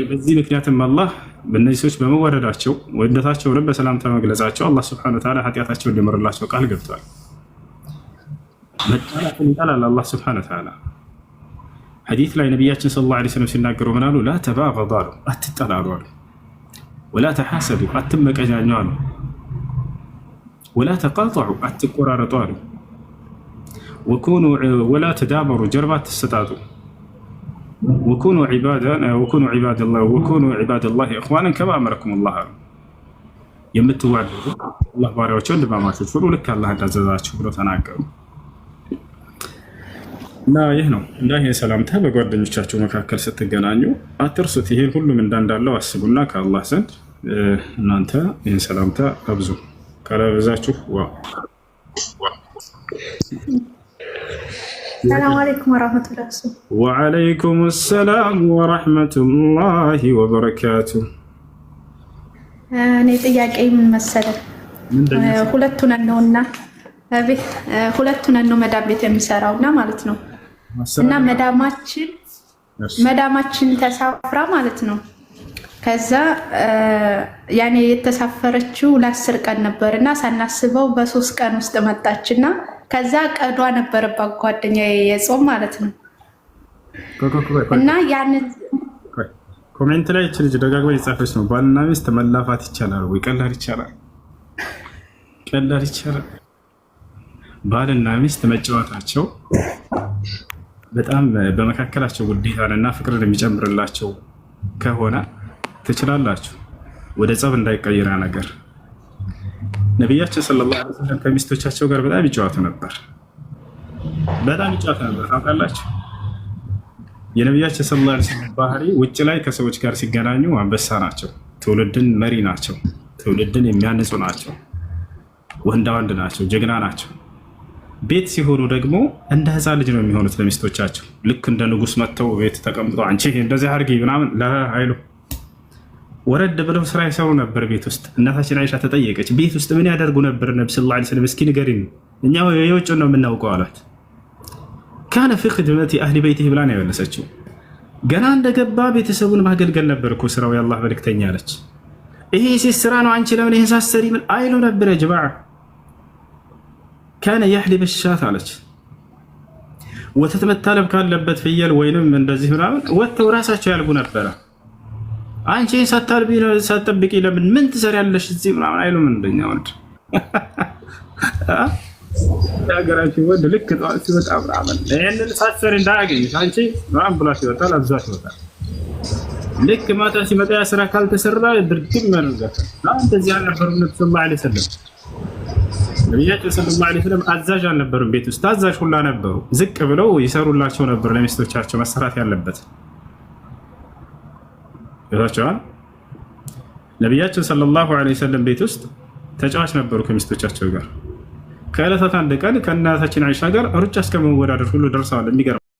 በዚህ ምክንያትም አላህ በእነዚህ ሰዎች በመዋደዳቸው ወደታቸውንም በሰላምታ መግለጻቸው አላህ ሱብሓነሁ ወተዓላ ኃጢአታቸውን ሊምርላቸው ቃል ገብቷል። መጣላትን ይጠላል አላህ ሱብሓነሁ ወተዓላ። ሐዲስ ላይ ነቢያችን ሰለላሁ ዐለይሂ ወሰለም ሲናገሩ ምን አሉ? ላ ተባገዱ አሉ፣ አትጠላሉ አሉ። ወላ ተሐሰዱ፣ አትመቀኛኙ አሉ። ወላ ተቃጠዑ፣ አትቆራረጡ አሉ። ወላ ተዳበሩ፣ ጀርባ አትሰጣጡ። ወኩኑ ዒባደላሂ ኢኽዋነን ከማ አመረኩም ላህ አሉ። የምትዋደዱ አላህ ባሪያዎች ወንድማማቾች ሁኑ ልክ አላህ እንዳዘዛችሁ ብለው ተናገሩ። እና ይህ ነው እና ይህ ሰላምታ በጓደኞቻቸው መካከል ስትገናኙ አትርሱት። ይሄን ሁሉም እንዳለው አስቡና ከአላህ ዘንድ እናንተ ይህን ሰላምታ አብዙ። ካላበዛችሁ ሰላም አለይኩም ወራህመቱላሂ ወዐለይኩም ሰላም ወራህመቱላሂ ወበረካቱ። እኔ ጥያቄ ምን መሰለህ፣ ሁለቱን ነው መዳም ቤት የሚሰራውና ማለት ነው። እና መዳማችን ተሳፍራ ማለት ነው። ከዛ ያኔ የተሳፈረችው ለ10 ቀን ነበርና ሳናስበው በ3 ቀን ውስጥ መጣችና ከዛ ቀዷ ነበረባት ጓደኛዬ የጾም ማለት ነው። እና ያንን ኮሜንት ላይ እቺ ልጅ ደጋግማ የጻፈች ነው። ባልና ሚስት መላፋት ይቻላል ወይ? ቀላል ይቻላል። ባልና ሚስት መጫወታቸው በጣም በመካከላቸው ውዴታንና ፍቅርን የሚጨምርላቸው ከሆነ ትችላላችሁ። ወደ ጸብ እንዳይቀየር ነገር ነቢያችን ሰለላሁ ዐለይሂ ወሰለም ከሚስቶቻቸው ጋር በጣም ይጫወቱ ነበር። ታውቃላችሁ። የነቢያችን ሰለላሁ ዐለይሂ ወሰለም ባህሪ ውጭ ላይ ከሰዎች ጋር ሲገናኙ አንበሳ ናቸው። ትውልድን መሪ ናቸው። ትውልድን የሚያንጹ ናቸው። ወንዳ ወንድ ናቸው። ጀግና ናቸው። ቤት ሲሆኑ ደግሞ እንደ ህፃን ልጅ ነው የሚሆኑት ለሚስቶቻቸው። ልክ እንደ ንጉስ መጥተው ቤት ተቀምጠው አንቺ እንደዚህ አድርጊ ምናምን አይሉ። ወረድ ብለው ስራ ይሰሩ ነበር ቤት ውስጥ። እናታችን አይሻ ተጠየቀች፣ ቤት ውስጥ ምን ያደርጉ ነበር ነቢ ሰለላሁ ዐለይሂ ወሰለም? እስኪ ንገሪኝ፣ እኛ የውጭ ነው የምናውቀው አሏት። ካነ ፊ ኽድመቲ አህሊ በይቲህ ብላ ነው የመለሰችው። ገና እንደገባ ቤተሰቡን ማገልገል ነበር እኮ ስራው፣ የአላህ መልክተኛ አለች። ይሄ ሴት ስራ ነው፣ አንቺ ለምን ይሄን ሳሰሪ ምን አይሉ ነበር ያ ጀማዓ። ካነ የሕሊብ ሻት አለች። ወተት መታለብ ካለበት ፍየል ወይንም እንደዚህ ምናምን ወጥተው ራሳቸው ያልቡ ነበረ። አንቺ ሳትጠብቂ ለምን ምን ትሰሪያለሽ እዚህ ምናምን አይሉም። እንደኛ ወንድ የሀገራችን ወንድ ልክ ጠዋት ሲወጣ ምናምን ይህንን ሳትሰሪ እንዳያገኝሽ አንቺ ምናምን ብሏት ይወጣል፣ አብዟት ይወጣል። ልክ ማታ ሲመጣ ያ ስራ ካልተሰራ ድርግም ያደርጋታል። እንደዚህ አልነበሩም ነቢ ሰለላሁ ዐለይሂ ወሰለም። ነቢያችን ሰለላሁ ዐለይሂ ወሰለም አዛዥ አልነበሩም፣ ቤት ውስጥ ታዛዥ ሁላ ነበሩ። ዝቅ ብለው ይሰሩላቸው ነበር ለሚስቶቻቸው መሰራት ያለበት። ይታቸዋል። ነቢያችን ሰለላሁ ዐለይሂ ወሰለም ቤት ውስጥ ተጫዋች ነበሩ ከሚስቶቻቸው ጋር። ከዕለታት አንድ ቀን ከእናታችን አይሻ ጋር ሩጫ እስከመወዳደር ሁሉ ደርሰዋል። የሚገርም